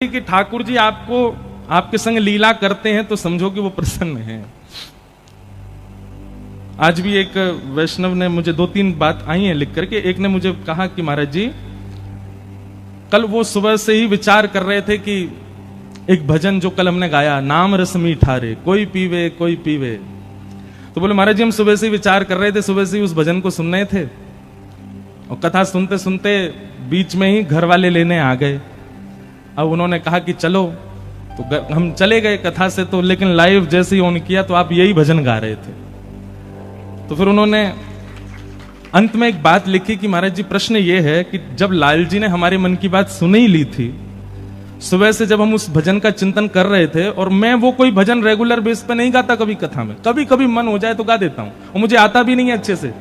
कि ठाकुर जी आपको आपके संग लीला करते हैं तो समझो कि वो प्रसन्न हैं। आज भी एक वैष्णव ने मुझे 2-3 बात आई हैं लिख करके। एक ने मुझे कहा कि महाराज जी, कल वो सुबह से ही विचार कर रहे थे कि एक भजन जो कल हमने गाया, नाम रस मीठा रे कोई पीवे कोई पीवे, तो बोले महाराज जी हम सुबह से ही विचार कर रहे थे, सुबह से ही उस भजन को सुन रहे थे और कथा सुनते सुनते बीच में ही घर वाले लेने आ गए। अब उन्होंने कहा कि चलो, तो हम चले गए कथा से, तो लेकिन लाइव जैसे ही ऑन किया तो आप यही भजन गा रहे थे। तो फिर उन्होंने अंत में एक बात लिखी कि महाराज जी प्रश्न ये है कि जब लाल जी ने हमारे मन की बात सुन ही ली थी, सुबह से जब हम उस भजन का चिंतन कर रहे थे, और मैं वो कोई भजन रेगुलर बेस पे नहीं गाता, कभी कथा में कभी कभी मन हो जाए तो गा देता हूं, और मुझे आता भी नहीं है अच्छे से,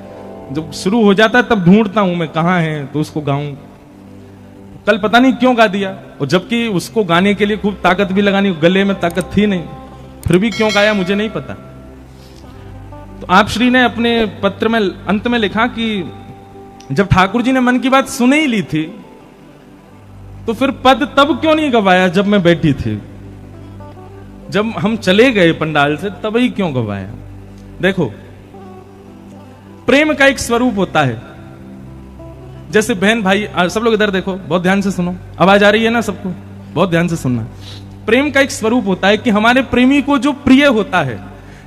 जब शुरू हो जाता है तब ढूंढता हूं मैं कहां है तो उसको गाऊं। कल पता नहीं क्यों गा दिया, और जबकि उसको गाने के लिए खूब ताकत भी लगानी, गले में ताकत थी नहीं, फिर भी क्यों गाया मुझे नहीं पता। तो आप श्री ने अपने पत्र में अंत में लिखा कि जब ठाकुर जी ने मन की बात सुन ही ली थी तो फिर पद तब क्यों नहीं गवाया जब मैं बैठी थी, जब हम चले गए पंडाल से तब ही क्यों गवाया। देखो, प्रेम का एक स्वरूप होता है, जैसे बहन भाई, सब लोग इधर देखो, बहुत ध्यान से सुनो, आवाज आ रही है ना सबको, बहुत ध्यान से सुनना। प्रेम का एक स्वरूप होता है कि हमारे प्रेमी को जो प्रिय होता है,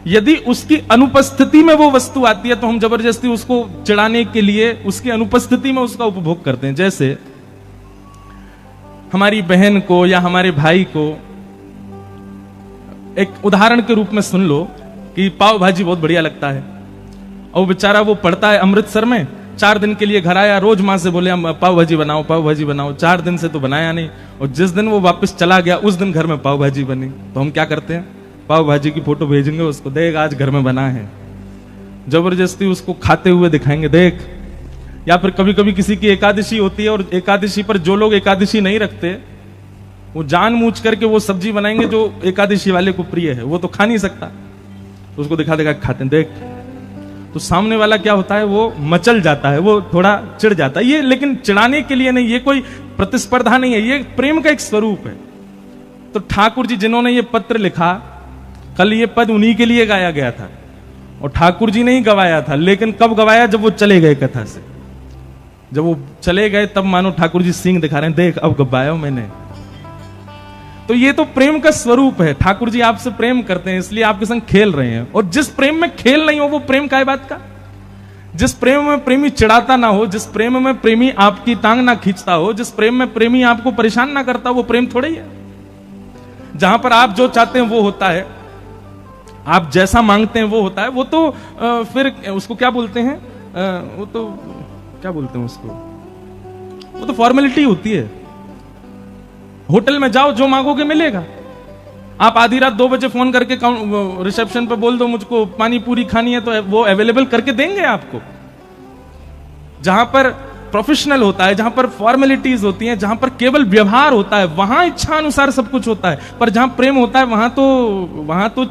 यदि उसकी अनुपस्थिति में वो वस्तु आती है तो हम जबरदस्ती उसको चिढ़ाने के लिए उसकी अनुपस्थिति में उसका उपभोग करते हैं। जैसे हमारी बहन को या हमारे भाई को, एक उदाहरण के रूप में सुन लो कि पाव भाजी बहुत बढ़िया लगता है, और बेचारा वो पढ़ता है अमृतसर में, 4 दिन के लिए घर आया, रोज मां से बोले पाव भाजी बनाओ पाव भाजी बनाओ, 4 दिन से तो बनाया नहीं, और जिस दिन वो वापस चला गया उस दिन घर में पाव भाजी बनी। तो हम क्या करते हैं, पाव भाजी की फोटो भेजेंगे उसको, देख आज घर में बना है, जबरदस्ती उसको खाते हुए दिखाएंगे देख। या फिर कभी कभी किसी की एकादशी होती है, और एकादशी पर जो लोग एकादशी नहीं रखते वो जानबूझ करके वो सब्जी बनाएंगे जो एकादशी वाले को प्रिय है, वो तो खा नहीं सकता, तो उसको दिखा दिखा खाते हैं देख। तो सामने वाला क्या होता है, वो मचल जाता है, वो थोड़ा चिढ़ जाता है। ये लेकिन चिढ़ाने के लिए नहीं, ये कोई प्रतिस्पर्धा नहीं है, ये प्रेम का एक स्वरूप है। तो ठाकुर जी जिन्होंने ये पत्र लिखा, कल ये पद उन्हीं के लिए गाया गया था, और ठाकुर जी ने ही गवाया था, लेकिन कब गवाया, जब वो चले गए कथा से। जब वो चले गए तब मानो ठाकुर जी सींग दिखा रहे हैं, देख अब गवाया मैंने। तो ये तो प्रेम का स्वरूप है, ठाकुर जी आपसे प्रेम करते हैं इसलिए आपके संग खेल रहे हैं। और जिस प्रेम में खेल नहीं हो वो प्रेम काय बात का। जिस प्रेम में प्रेमी चिढ़ाता ना हो, जिस प्रेम में प्रेमी आपकी टांग ना खींचता हो, जिस प्रेम में प्रेमी आपको परेशान ना करता, वो प्रेम थोड़ा ही है। जहां पर आप जो चाहते हैं वो होता है, आप जैसा मांगते हैं वो होता है, वो तो फिर उसको क्या बोलते हैं, वो तो क्या बोलते हैं उसको, वो तो फॉर्मेलिटी होती है। होटल में जाओ, जो मांगोगे मिलेगा। आप आधी रात 2 बजे फोन करके रिसेप्शन पे बोल दो मुझको पानी पूरी खानी है, तो वो अवेलेबल करके देंगे आपको। जहां पर प्रोफेशनल होता है, जहां पर फॉर्मेलिटीज होती हैं, जहां पर केवल व्यवहार होता है, वहां इच्छा अनुसार सब कुछ होता है। पर जहां प्रेम होता है वहां तो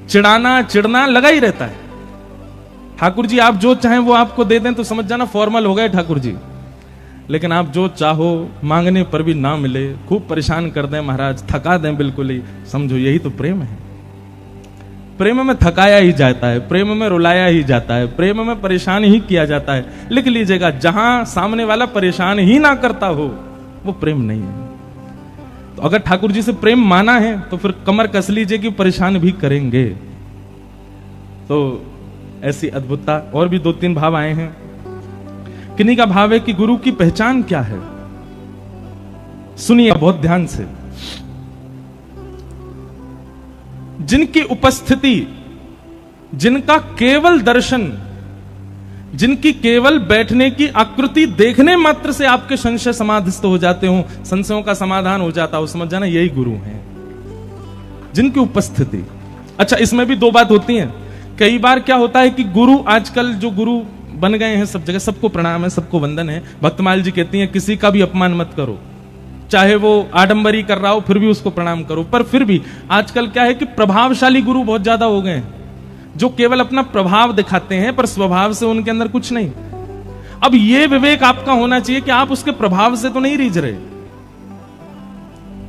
चिढ़ाना चिढ़ना लगा ही रहता है। ठाकुर जी आप जो चाहें वो आपको दे दें तो समझ जाना फॉर्मल हो गए ठाकुर जी। लेकिन आप जो चाहो मांगने पर भी ना मिले, खूब परेशान कर दें महाराज, थका दें बिल्कुल ही, समझो यही तो प्रेम है। प्रेम में थकाया ही जाता है, प्रेम में रुलाया ही जाता है, प्रेम में परेशान ही किया जाता है। लिख लीजिएगा, जहां सामने वाला परेशान ही ना करता हो वो प्रेम नहीं है। तो अगर ठाकुर जी से प्रेम माना है तो फिर कमर कस लीजिए कि परेशान भी करेंगे। तो ऐसी अद्भुतता। और भी 2-3 भाव आए हैं। किन्हीं का भाव है कि गुरु की पहचान क्या है, सुनिए बहुत ध्यान से। जिनकी उपस्थिति, जिनका केवल दर्शन, जिनकी केवल बैठने की आकृति देखने मात्र से आपके संशय समाधिस्थ हो जाते हो, संशयों का समाधान हो जाता हो, समझ जाना यही गुरु हैं, जिनकी उपस्थिति। अच्छा, इसमें भी 2 बात होती हैं। कई बार क्या होता है कि गुरु, आजकल जो गुरु बन गए हैं सब जगह, सबको प्रणाम है, सबको वंदन है। भक्तमाल जी कहती हैं किसी का भी अपमान मत करो, चाहे वो आडंबरी कर रहा हो फिर भी उसको प्रणाम करो। पर फिर भी आजकल क्या है कि प्रभावशाली गुरु बहुत ज्यादा हो गए हैं, जो केवल अपना प्रभाव दिखाते हैं पर स्वभाव से उनके अंदर कुछ नहीं। अब यह विवेक आपका होना चाहिए कि आप उसके प्रभाव से तो नहीं रीझ रहे,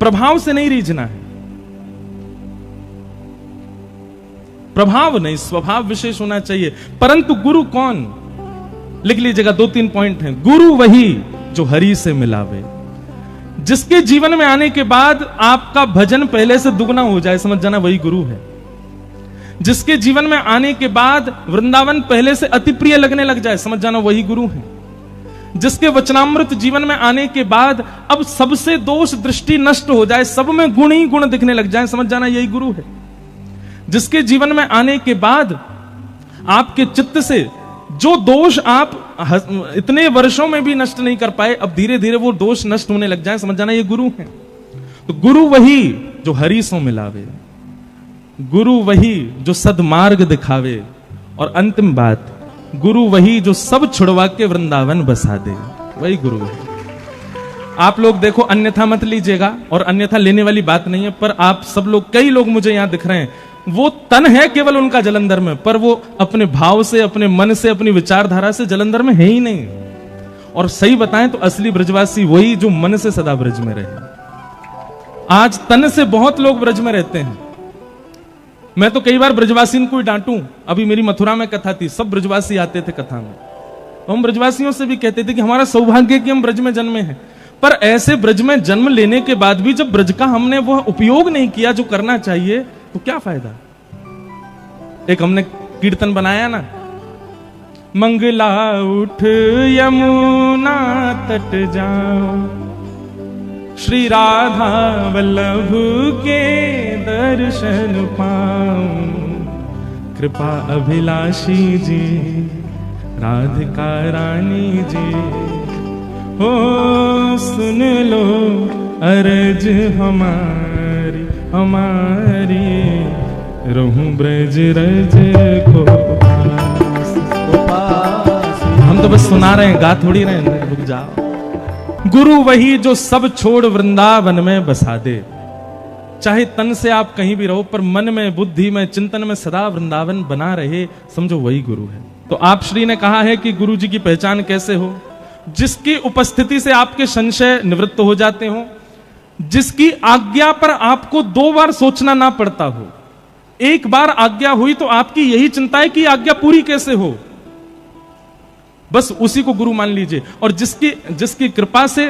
प्रभाव से नहीं रीझना है, प्रभाव नहीं, स्वभाव विशेष होना चाहिए। परंतु गुरु कौन, लिख लीजिएगा, 2-3 पॉइंट हैं। गुरु वही जो हरि से मिलावे, जिसके जीवन में आने के बाद आपका भजन पहले से दुगना हो जाए, समझ जाना वही गुरु है। जिसके जीवन में आने के बाद वृंदावन पहले से अति प्रिय लगने लग जाए, समझ जाना वही गुरु है। जिसके वचनामृत जीवन में आने के बाद अब सबसे दोष दृष्टि नष्ट हो जाए, सब में गुण ही गुण दिखने लग जाए, समझ जाना यही गुरु है। जिसके जीवन में आने के बाद आपके चित्त से जो दोष आप इतने वर्षों में भी नष्ट नहीं कर पाए, अब धीरे धीरे वो दोष नष्ट होने लग जाए, समझ जाना ये गुरु है। तो गुरु वही जो हरि सो मिलावे, गुरु वही जो सदमार्ग दिखावे, और अंतिम बात, गुरु वही जो सब छुड़वा के वृंदावन बसा दे, वही गुरु है। आप लोग देखो, अन्यथा मत लीजिएगा, और अन्यथा लेने वाली बात नहीं है, पर आप सब लोग, कई लोग मुझे यहां दिख रहे हैं, वो तन है केवल उनका जलंधर में, पर वो अपने भाव से, अपने मन से, अपनी विचारधारा से जलंधर में है ही नहीं। और सही बताएं तो असली ब्रजवासी वही जो मन से सदा ब्रज में रहे। आज तन से बहुत लोग ब्रज में रहते हैं। मैं तो कई बार ब्रजवासी को ही डांटूं। अभी मेरी मथुरा में कथा थी, सब ब्रजवासी आते थे कथा में, तो हम ब्रजवासियों से भी कहते थे कि हमारा सौभाग्य कि हम ब्रज में जन्मे हैं। पर ऐसे ब्रज में जन्म लेने के बाद भी जब ब्रज का हमने वह उपयोग नहीं किया जो करना चाहिए, तो क्या फायदा। एक हमने कीर्तन बनाया ना, मंगला उठ यमुना तट जाओ, श्री राधा वल्लभ के दर्शन पाऊं, कृपा अभिलाषी जी राधिका रानी जी, हो सुन लो अर्ज हमारी हमारी, रहूं ब्रज रज को पास। हम तो बस सुना रहे हैं, गा थोड़ी रहे हैं, रुक जाओ। गुरु वही जो सब छोड़ वृंदावन में बसा दे। चाहे तन से आप कहीं भी रहो, पर मन में, बुद्धि में, चिंतन में सदा वृंदावन बना रहे, समझो वही गुरु है। तो आप श्री ने कहा है कि गुरु जी की पहचान कैसे हो, जिसकी उपस्थिति से आपके संशय निवृत्त हो जाते हो, जिसकी आज्ञा पर आपको 2 बार सोचना ना पड़ता हो। एक बार आज्ञा हुई तो आपकी यही चिंता है कि आज्ञा पूरी कैसे हो, बस उसी को गुरु मान लीजिए। और जिसकी कृपा से,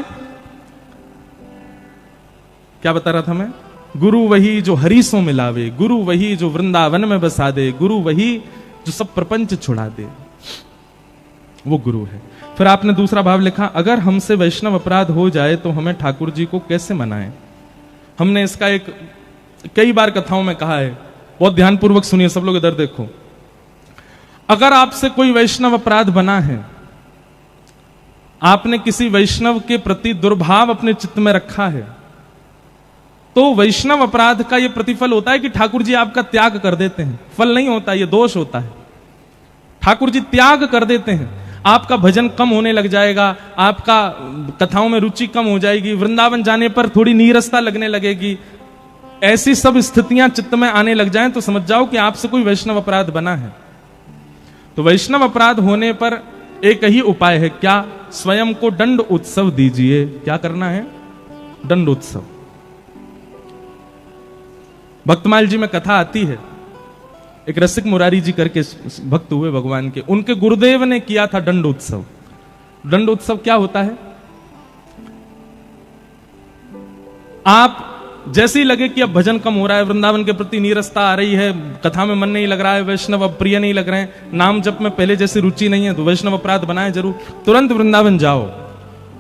क्या बता रहा था मैं, गुरु वही जो हरि सो मिलावे, गुरु वही जो वृंदावन में बसा दे, गुरु वही जो सब प्रपंच छुड़ा दे, वो गुरु है। फिर आपने दूसरा भाव लिखा, अगर हमसे वैष्णव अपराध हो जाए तो हमें ठाकुर जी को कैसे मनाएं। हमने इसका एक कई बार कथाओं में कहा है, बहुत ध्यानपूर्वक सुनिए सब लोग, इधर देखो। अगर आपसे कोई वैष्णव अपराध बना है, आपने किसी वैष्णव के प्रति दुर्भाव अपने चित्त में रखा है, तो वैष्णव अपराध का यह प्रतिफल होता है कि ठाकुर जी आपका त्याग कर देते हैं। फल नहीं होता, यह दोष होता है। ठाकुर जी त्याग कर देते हैं, आपका भजन कम होने लग जाएगा, आपका कथाओं में रुचि कम हो जाएगी, वृंदावन जाने पर थोड़ी नीरसता लगने लगेगी। ऐसी सब स्थितियां चित्त में आने लग जाएं तो समझ जाओ कि आपसे कोई वैष्णव अपराध बना है। तो वैष्णव अपराध होने पर एक ही उपाय है, क्या, स्वयं को दंड उत्सव दीजिए। क्या करना है, दंड उत्सव। भक्तमाल जी में कथा आती है, एक रसिक मुरारी जी करके भक्त हुए भगवान के, उनके गुरुदेव ने किया था दंड उत्सव। दंड उत्सव क्या होता है, आप जैसे ही लगे कि अब भजन कम हो रहा है, वृंदावन के प्रति नीरसता आ रही है, कथा में मन नहीं लग रहा है, वैष्णव अब प्रिय नहीं लग रहे हैं, नाम जप में पहले जैसी रुचि नहीं है, तो वैष्णव अपराध बनाए जरूर, तुरंत वृंदावन जाओ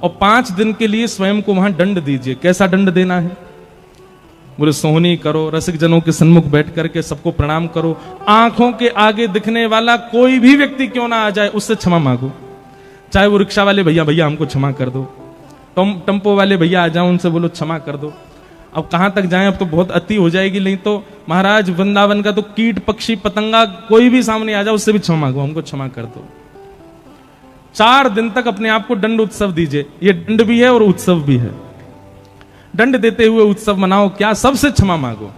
और 5 दिन के लिए स्वयं को वहां दंड दीजिए। कैसा दंड देना है, बोले सोहनी करो, रसिक जनों के सन्मुख बैठ करके सबको प्रणाम करो, आंखों के आगे दिखने वाला कोई भी व्यक्ति क्यों ना आ जाए उससे क्षमा मांगो। चाहे वो रिक्शा वाले भैया भैया हमको क्षमा कर दो, टेम्पो वाले भैया आ जाओ, उनसे बोलो क्षमा कर दो। अब कहां तक जाएं, अब तो बहुत अति हो जाएगी, नहीं तो महाराज वृंदावन का तो कीट पक्षी पतंगा कोई भी सामने आ जाए उससे भी क्षमा मांगो, हमको क्षमा कर दो। 4 दिन तक अपने आप को दंड उत्सव दीजिए। ये दंड भी है और उत्सव भी है। दंड देते हुए उत्सव मनाओ, क्या, सबसे क्षमा मांगो।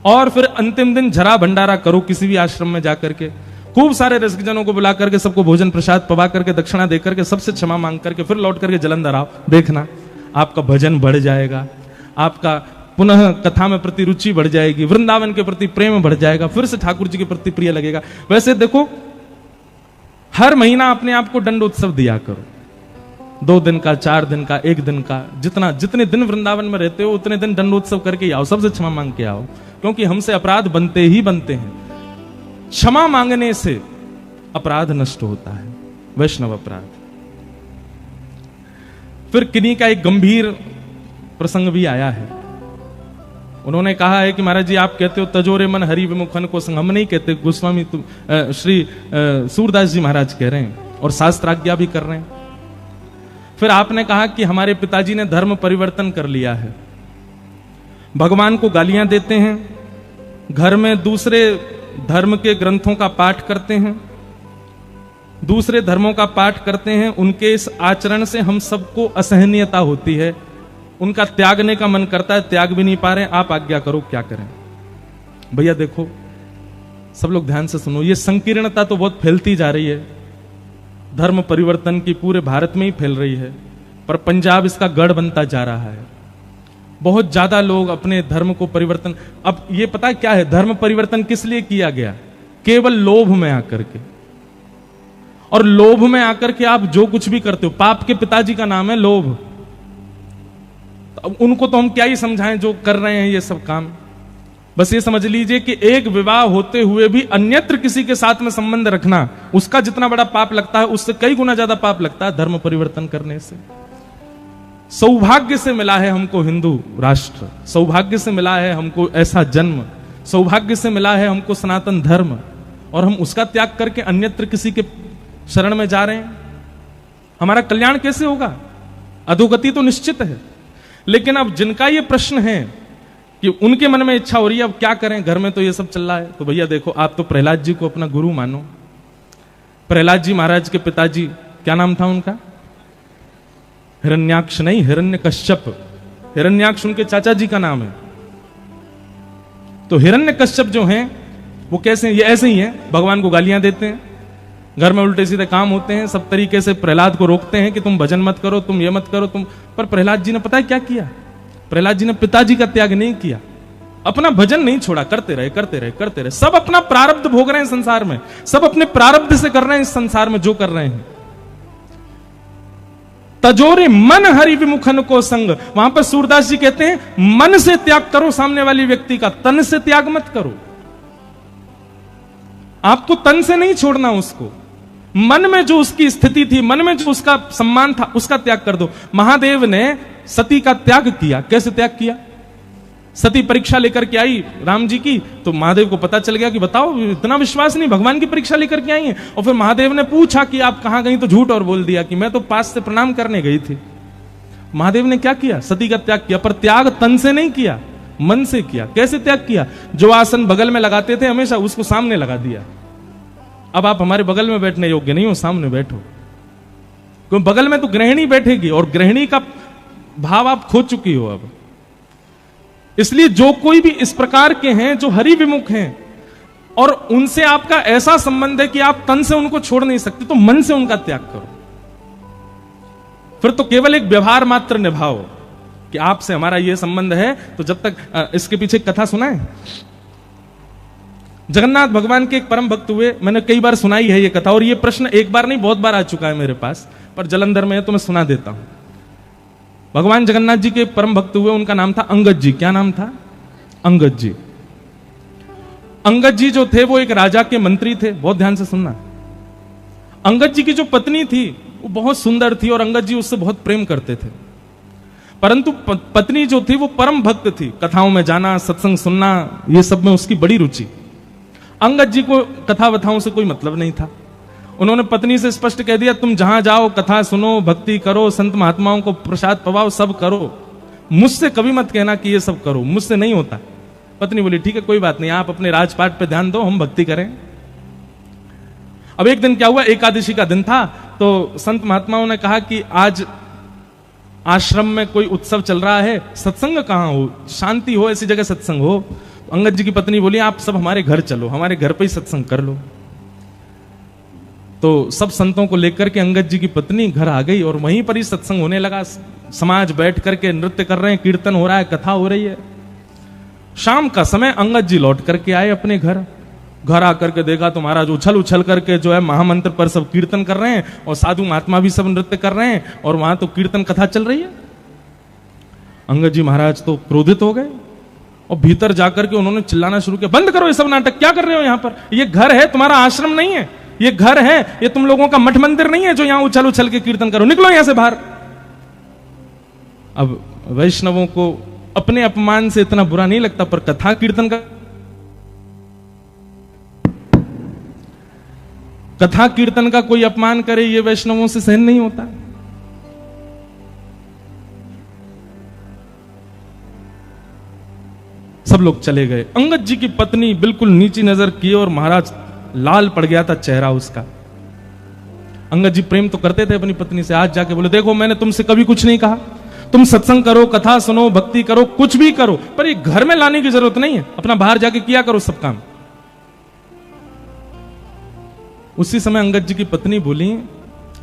और फिर अंतिम दिन झरा भंडारा करो किसी भी आश्रम में जाकर के, खूब सारे रसिकजनों को बुला करके सबको भोजन प्रसाद पवा करके दक्षिणा दे करके सबसे क्षमा मांग करके फिर लौट करके जलंधर आओ। देखना आपका भजन बढ़ जाएगा, आपका पुनः कथा में प्रति रुचि बढ़ जाएगी, वृंदावन के प्रति प्रेम बढ़ जाएगा, फिर से ठाकुर जी के प्रति प्रिय लगेगा। वैसे देखो, हर महीना अपने आप को दंड उत्सव दिया करो, 2 दिन का, 4 दिन का, 1 दिन का, जितने दिन वृंदावन में रहते हो उतने दिन दंडोत्सव करके आओ, सबसे क्षमा मांग के आओ, क्योंकि हमसे अपराध बनते ही बनते हैं। क्षमा मांगने से अपराध नष्ट होता है, वैष्णव अपराध। फिर किन्हीं का एक गंभीर प्रसंग भी आया है। उन्होंने कहा है कि महाराज जी आप कहते हो तजोरे मन हरि विमुखन को संग, हम नहीं कहते, गोस्वामी श्री सूरदास जी महाराज कह रहे हैं और शास्त्राज्ञा भी कर रहे हैं। फिर आपने कहा कि हमारे पिताजी ने धर्म परिवर्तन कर लिया है, भगवान को गालियां देते हैं, घर में दूसरे धर्म के ग्रंथों का पाठ करते हैं, दूसरे धर्मों का पाठ करते हैं। उनके इस आचरण से हम सबको असहनीयता होती है, उनका त्यागने का मन करता है, त्याग भी नहीं पा रहे, आप आज्ञा करो क्या करें। भैया देखो, सब लोग ध्यान से सुनो, ये संकीर्णता तो बहुत फैलती जा रही है, धर्म परिवर्तन की पूरे भारत में ही फैल रही है, पर पंजाब इसका गढ़ बनता जा रहा है। बहुत ज्यादा लोग अपने धर्म को परिवर्तन, अब ये पता है क्या है, धर्म परिवर्तन किस लिए किया गया? केवल लोभ में आकर के, और लोभ में आकर के आप जो कुछ भी करते हो, पाप के पिताजी का नाम है लोभ। अब उनको तो हम क्या ही समझाएं जो कर रहे हैं ये सब काम। बस ये समझ लीजिए कि एक विवाह होते हुए भी अन्यत्र किसी के साथ में संबंध रखना, उसका जितना बड़ा पाप लगता है उससे कई गुना ज्यादा पाप लगता है धर्म परिवर्तन करने से। सौभाग्य से मिला है हमको हिंदू राष्ट्र, सौभाग्य से मिला है हमको ऐसा जन्म, सौभाग्य से मिला है हमको सनातन धर्म, और हम उसका त्याग करके अन्यत्र किसी के शरण में जा रहे हैं। हमारा कल्याण कैसे होगा? अधोगति तो निश्चित है। लेकिन अब जिनका ये प्रश्न है कि उनके मन में इच्छा हो रही है अब क्या करें, घर में तो ये सब चल रहा है, तो भैया देखो, आप तो प्रहलाद जी को अपना गुरु मानो। प्रहलाद जी महाराज के पिताजी, क्या नाम था उनका? हिरण्याक्ष नहीं, हिरण्यकश्यप। हिरण्याक्ष उनके चाचा जी का नाम है। तो हिरण्यकश्यप जो हैं वो कैसे हैं? ये ऐसे ही हैं, भगवान को गालियां देते हैं, घर में उल्टे सीधे काम होते हैं, सब तरीके से प्रहलाद को रोकते हैं कि तुम भजन मत करो, तुम ये मत करो, तुम। पर प्रहलाद जी ने पता है क्या किया? प्रहलाद जी ने पिताजी का त्याग नहीं किया, अपना भजन नहीं छोड़ा, करते रहे करते रहे करते रहे। सब अपना प्रारब्ध भोग रहे हैं संसार में, सब अपने प्रारब्ध से कर रहे हैं इस संसार में जो कर रहे हैं। तजोरे मन हरि विमुखन को संग, वहां पर सूरदास जी कहते हैं मन से त्याग करो सामने वाली व्यक्ति का, तन से त्याग मत करो। आपको तन से नहीं छोड़ना उसको, मन में जो उसकी स्थिति थी, मन में जो उसका सम्मान था, उसका त्याग कर दो। महादेव ने सती का त्याग किया। कैसे त्याग किया? सती परीक्षा लेकर के आई राम जी की, तो महादेव को पता चल गया कि बताओ इतना विश्वास नहीं, भगवान की परीक्षा लेकर के आई है। और फिर महादेव ने पूछा कि आप कहां गई, तो झूठ और बोल दिया कि मैं तो पास से प्रणाम करने गई थी। महादेव ने क्या किया? सती का त्याग किया, पर त्याग तन से नहीं किया, मन से किया। कैसे त्याग किया? जो आसन बगल में लगाते थे हमेशा, उसको सामने लगा दिया। अब आप हमारे बगल में बैठने योग्य नहीं हो, सामने बैठो, क्योंकि बगल में तो गृहिणी बैठेगी और गृहिणी का भाव आप खो चुकी हो अब। इसलिए जो कोई भी इस प्रकार के हैं जो हरि विमुख हैं और उनसे आपका ऐसा संबंध है कि आप तन से उनको छोड़ नहीं सकते, तो मन से उनका त्याग करो। फिर तो केवल एक व्यवहार मात्र निभाओ कि आपसे हमारा यह संबंध है। तो जब तक इसके पीछे एक कथा सुना है, जगन्नाथ भगवान के एक परम भक्त हुए, मैंने कई बार सुनाई है ये कथा, और ये प्रश्न एक बार नहीं बहुत बार आ चुका है मेरे पास, पर जलंधर में है तो मैं सुना देता हूं। भगवान जगन्नाथ जी के परम भक्त हुए, उनका नाम था अंगद जी। क्या नाम था? अंगद जी। अंगद जी जो थे वो एक राजा के मंत्री थे। बहुत ध्यान से सुनना। अंगद जी की जो पत्नी थी वो बहुत सुंदर थी और अंगद जी उससे बहुत प्रेम करते थे, परंतु पत्नी जो थी वो परम भक्त थी, कथाओं में जाना, सत्संग सुनना, ये सब में उसकी बड़ी रुचि। अंगद जी को कथा वथाओं से कोई मतलब नहीं था। उन्होंने पत्नी से स्पष्ट कह दिया, तुम जहां जाओ कथा सुनो, भक्ति करो, संत महात्माओं को प्रसाद पवाओ, सब करो, मुझसे कभी मत कहना कि ये सब करो, मुझसे नहीं होता। पत्नी बोली ठीक है कोई बात नहीं, आप अपने राजपाट पे ध्यान दो, हम भक्ति करें। अब एक दिन क्या हुआ, एकादशी का दिन था, तो संत महात्माओं ने कहा कि आज आश्रम में कोई उत्सव चल रहा है, सत्संग कहां हो, शांति हो, ऐसी जगह सत्संग हो। अंगद जी की पत्नी बोली आप सब हमारे घर चलो, हमारे घर पे ही सत्संग कर लो। तो सब संतों को लेकर के अंगद जी की पत्नी घर आ गई और वहीं पर ही सत्संग होने लगा। समाज बैठ करके नृत्य कर रहे हैं, कीर्तन हो रहा है, कथा हो रही है। शाम का समय अंगद जी लौट करके आए अपने घर। घर आकर के देखा तो महाराज उछल उछल करके जो है महामंत्र पर सब कीर्तन कर रहे हैं और साधु महात्मा भी सब नृत्य कर रहे हैं और वहां तो कीर्तन कथा चल रही है। अंगद जी महाराज तो क्रोधित हो गए और भीतर जाकर के उन्होंने चिल्लाना शुरू किया, बंद करो ये सब नाटक, क्या कर रहे हो यहाँ पर? ये घर है, तुम्हारा आश्रम नहीं है। ये घर है, ये तुम लोगों का मठ मंदिर नहीं है जो यहां उछल उछल के कीर्तन करो, निकलो यहां से बाहर। अब वैष्णवों को अपने अपमान से इतना बुरा नहीं लगता, पर कथा कीर्तन का कथा कीर्तन का कोई अपमान करे ये वैष्णवों से सहन नहीं होता। सब लोग चले गए। अंगद जी की पत्नी बिल्कुल नीची नजर किए और महाराज लाल पड़ गया था चेहरा उसका। अंगद जी प्रेम तो करते थे अपनी पत्नी से। आज जाके बोले, देखो मैंने तुमसे कभी कुछ नहीं कहा, तुम सत्संग करो, कथा सुनो, भक्ति करो, कुछ भी करो, पर ये घर में लाने की जरूरत नहीं है, अपना बाहर जाके किया करो सब काम। उसी समय अंगद जी की पत्नी बोली,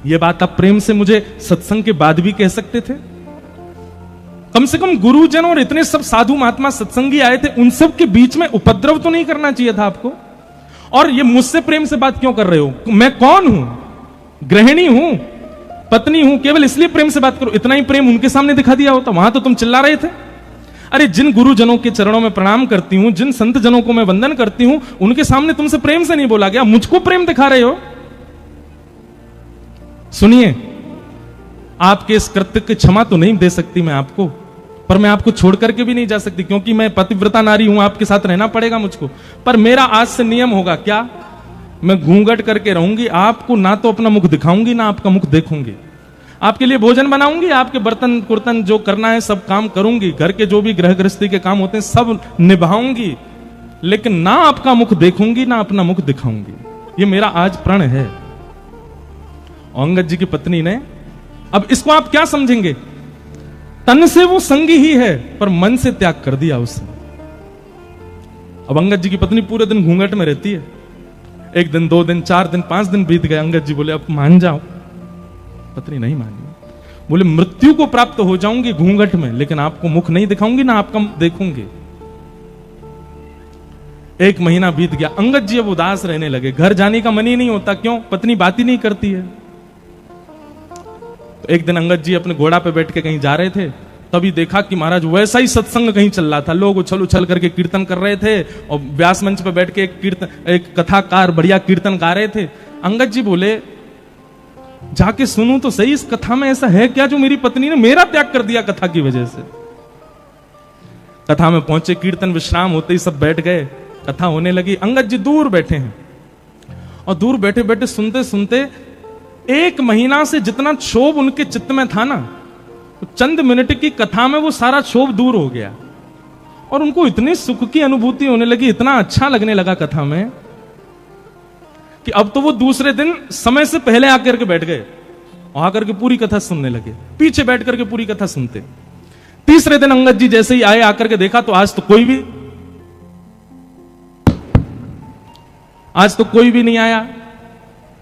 ये बात आप प्रेम से मुझे सत्संग के बाद भी कह सकते थे। कम से कम गुरुजन और इतने सब साधु महात्मा सत्संगी आए थे, उन सब के बीच में उपद्रव तो नहीं करना चाहिए था आपको। और ये मुझसे प्रेम से बात क्यों कर रहे हो? मैं कौन हूं? गृहिणी हूं, पत्नी हूं, केवल इसलिए प्रेम से बात करो। इतना ही प्रेम उनके सामने दिखा दिया होता, वहां तो तुम चिल्ला रहे थे। अरे जिन गुरुजनों के चरणों में प्रणाम करती हूं, जिन संत जनों को मैं वंदन करती हूं, उनके सामने तुमसे प्रेम से नहीं बोला गया, मुझको प्रेम दिखा रहे हो। सुनिए, आपके इस कृत्य की क्षमा तो नहीं दे सकती मैं आपको, पर मैं आपको छोड़ करके भी नहीं जा सकती, क्योंकि मैं पतिव्रता नारी हूं, आपके साथ रहना पड़ेगा मुझको। पर मेरा आज से नियम होगा, क्या? मैं घूंघट करके रहूंगी, आपको ना तो अपना मुख दिखाऊंगी ना आपका मुख देखूंगी। आपके लिए भोजन बनाऊंगी, आपके बर्तन कुर्तन जो करना है सब काम करूंगी, घर के जो भी गृह गृहस्थी के काम होते हैं सब निभाऊंगी, लेकिन ना आपका मुख देखूंगी ना अपना मुख दिखाऊंगी। ये मेरा आज प्रण है। अंगद जी की पत्नी ने, अब इसको आप क्या समझेंगे? तन से वो संगी ही है, पर मन से त्याग कर दिया उसने। अब अंगद जी की पत्नी पूरे दिन घूंघट में रहती है। एक दिन, 2 दिन, 4 दिन, 5 दिन बीत गए। अंगद जी बोले, अब मान जाओ। पत्नी नहीं मानी। बोले, मृत्यु को प्राप्त हो जाऊंगी घूंघट में, लेकिन आपको मुख नहीं दिखाऊंगी ना आपका देखूंगी। 1 महीना बीत गया। अंगद जी अब उदास रहने लगे, घर जाने का मन ही नहीं होता। क्यों? पत्नी बात ही नहीं करती है। तो एक दिन अंगद जी अपने घोड़ा पे बैठ के कहीं जा रहे थे, तभी देखा कि महाराज वैसा ही सत्संग कहीं चल रहा था। लोग उछल उछल करके कीर्तन कर रहे थे और व्यास मंच पे बैठ के एक कथाकार बढ़िया कीर्तन गा रहे थे। अंगद जी बोले, जाके सुनूं तो सही, इस कथा में ऐसा है क्या जो मेरी पत्नी ने मेरा त्याग कर दिया कथा की वजह से। कथा में पहुंचे, कीर्तन विश्राम होते ही सब बैठ गए, कथा होने लगी। अंगद जी दूर बैठे हैं और दूर बैठे बैठे सुनते सुनते 1 महीना से जितना क्षोभ उनके चित्त में था ना, चंद मिनट की कथा में वो सारा क्षोभ दूर हो गया और उनको इतनी सुख की अनुभूति होने लगी, इतना अच्छा लगने लगा कथा में कि अब तो वो दूसरे दिन समय से पहले आकर के बैठ गए और आकर के पूरी कथा सुनने लगे। पीछे बैठ करके पूरी कथा सुनते। तीसरे दिन अंगद जी जैसे ही आए, आकर के देखा तो आज तो कोई भी नहीं आया।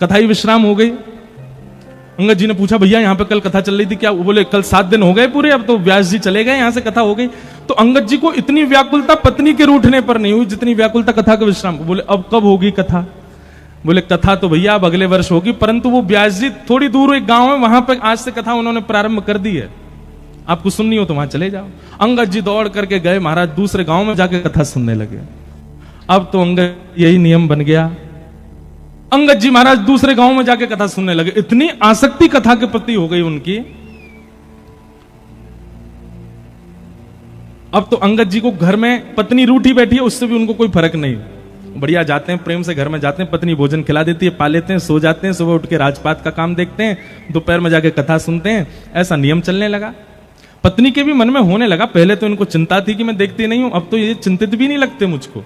कथा ही विश्राम हो गई। अंगद जी ने पूछा, भैया यहाँ पे कल कथा चल रही थी क्या? वो बोले, कल 7 दिन हो गए पूरे, अब तो व्यास जी चले गए, यहां से कथा हो गई। तो अंगद जी को इतनी व्याकुलता पत्नी के रूठने पर नहीं हुई जितनी व्याकुलता कथा के विश्राम। बोले, अब कब होगी कथा? बोले, कथा तो भैया अब अगले वर्ष होगी, परंतु वो व्यास जी थोड़ी दूर एक गांव है, वहां पर आज से कथा उन्होंने प्रारंभ कर दी है, आपको सुननी हो तो वहां चले जाओ। अंगद जी दौड़ करके गए, महाराज दूसरे गांव में जाके कथा सुनने लगे। अब तो अंगद यही नियम बन गया, अंगद जी महाराज दूसरे गांव में जाके कथा सुनने लगे। इतनी आसक्ति कथा के प्रति हो गई उनकी। अब तो अंगद जी को घर में पत्नी रूठी बैठी है, उससे भी उनको कोई फर्क नहीं। बढ़िया जाते हैं, प्रेम से घर में जाते हैं, पत्नी भोजन खिला देती है, पा लेते हैं, सो जाते हैं, सुबह उठ के राजपात का काम देखते हैं, दोपहर में जाके कथा सुनते हैं। ऐसा नियम चलने लगा। पत्नी के भी मन में होने लगा, पहले तो इनको चिंता थी कि मैं देखती नहीं हूं, अब तो ये चिंतित भी नहीं लगते मुझको।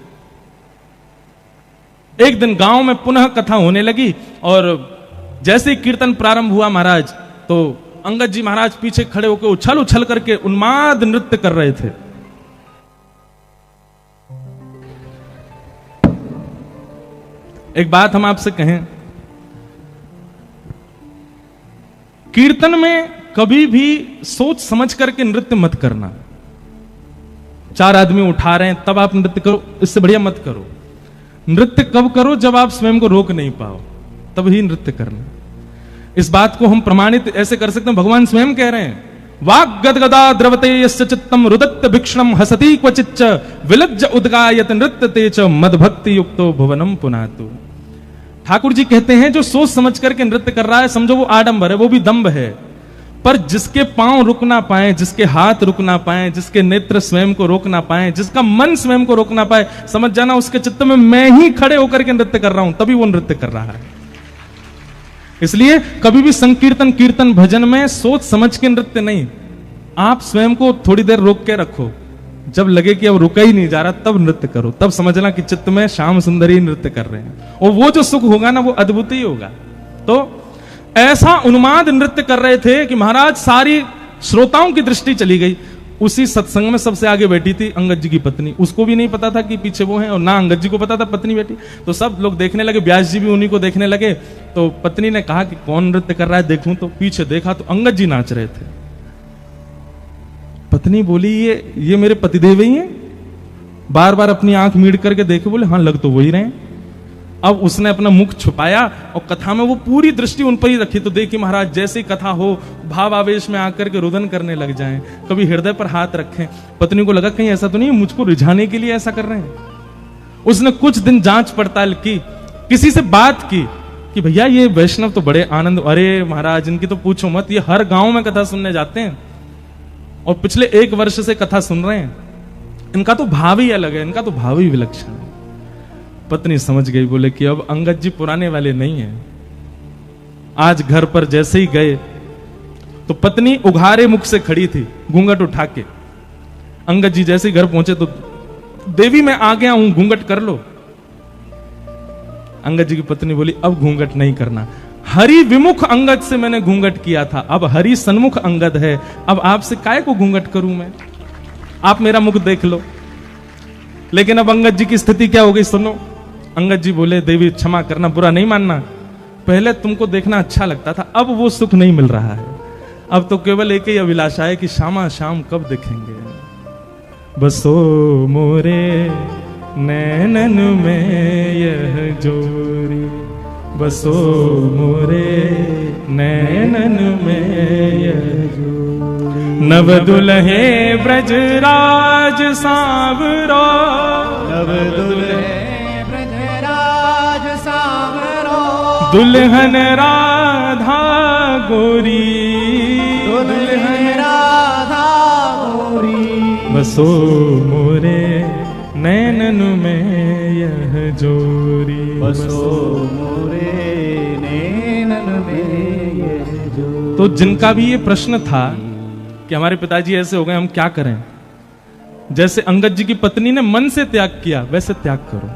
एक दिन गांव में पुनः कथा होने लगी और जैसे ही कीर्तन प्रारंभ हुआ महाराज, तो अंगद जी महाराज पीछे खड़े होकर उछल उछल करके उन्माद नृत्य कर रहे थे। एक बात हम आपसे कहें, कीर्तन में कभी भी सोच समझ करके नृत्य मत करना। 4 आदमी उठा रहे हैं तब आप नृत्य करो, इससे बढ़िया मत करो। नृत्य कब करो? जब आप स्वयं को रोक नहीं पाओ, तब ही नृत्य करना। इस बात को हम प्रमाणित ऐसे कर सकते हैं, भगवान स्वयं कह रहे हैं, वाग गदगदा द्रवते यस्य चित्तम रुदत्त भिक्षणम हसति क्वचिच्च विलज्ज उद्गायत नृत्यते च मदभक्ति युक्तो भुवनम पुनातु। ठाकुर जी कहते हैं जो सोच समझ करके नृत्य कर रहा है, समझो वो आडंबर है, वो भी दंभ है। पर जिसके पांव रुक ना पाए, जिसके हाथ रुक ना पाए, जिसके नेत्र स्वयं को रोक ना पाए, जिसका मन स्वयं को रोक ना पाए, समझ जाना उसके चित्त में मैं ही खड़े होकर के नृत्य कर रहा हूं, तभी वो नृत्य कर रहा है। इसलिए कभी भी संकीर्तन, कीर्तन, भजन में सोच समझ के नृत्य नहीं। आप स्वयं को थोड़ी देर रोक के रखो, जब लगे कि अब रुका ही नहीं जा रहा तब नृत्य करो, तब समझना कि चित्त में श्याम सुंदरी नृत्य कर रहे हैं, और वो जो सुख होगा ना वो अद्भुत ही होगा। तो ऐसा उन्माद नृत्य कर रहे थे कि महाराज सारी श्रोताओं की दृष्टि चली गई। उसी सत्संग में सबसे आगे बैठी थी अंगद जी की पत्नी, उसको भी नहीं पता था कि पीछे वो है, और ना अंगद जी को पता था पत्नी बैठी। तो सब लोग देखने लगे, व्यास जी भी उन्हीं को देखने लगे। तो पत्नी ने कहा कि कौन नृत्य कर रहा है देखूं, तो पीछे देखा तो अंगद जी नाच रहे थे। पत्नी बोली ये मेरे पतिदेव ही हैं? बार बार अपनी आंख मीड़ करके देखे, बोले हाँ लग तो वही रहे। अब उसने अपना मुख छुपाया और कथा में वो पूरी दृष्टि उन पर ही रखी। तो देखिए महाराज जैसी कथा हो, भाव आवेश में आकर के रुदन करने लग जाएं, कभी हृदय पर हाथ रखें। पत्नी को लगा कहीं ऐसा तो नहीं मुझको रिझाने के लिए ऐसा कर रहे हैं। उसने कुछ दिन जांच पड़ताल की, किसी से बात की कि भैया ये वैष्णव तो बड़े आनंद, अरे महाराज इनकी तो पूछो मत, ये हर गांव में कथा सुनने जाते हैं और पिछले 1 वर्ष से कथा सुन रहे हैं। इनका तो भाव ही अलग है, इनका तो भाव ही विलक्षण है। पत्नी समझ गई, बोले कि अब अंगद जी पुराने वाले नहीं हैं। आज घर पर जैसे ही गए तो पत्नी उघारे मुख से खड़ी थी, घूंघट उठा के। अंगद जी जैसे ही घर पहुंचे तो देवी मैं आ गया हूं, घूंघट कर लो। अंगद जी की पत्नी बोली अब घूंघट नहीं करना, हरि विमुख अंगद से मैंने घूंघट किया था, अब हरि सन्मुख अंगद है, अब आपसे काय को घूंघट करूं मैं, आप मेरा मुख देख लो। लेकिन अब अंगद जी की स्थिति क्या हो गई सुनो। अंगद जी बोले देवी क्षमा करना, बुरा नहीं मानना, पहले तुमको देखना अच्छा लगता था, अब वो सुख नहीं मिल रहा है। अब तो केवल एक ही अभिलाषा है कि श्यामा श्याम कब देखेंगे। बसो मोरे नैनन में यह जोरी, बसो मोरे नैनन में यह जोरी। नव दुल्हे ब्रजराज सांवरो, नव दुल्हे ब्रजराज सांवरो, दुल्हन राधा गोरी, दुल्हन राधा गोरी। बसो मोरे नैनन में यह जोरी, बसो मोरे नैनन में यह जोरी। तो जिनका भी ये प्रश्न था कि हमारे पिताजी ऐसे हो गए, हम क्या करें, जैसे अंगद जी की पत्नी ने मन से त्याग किया वैसे त्याग करो।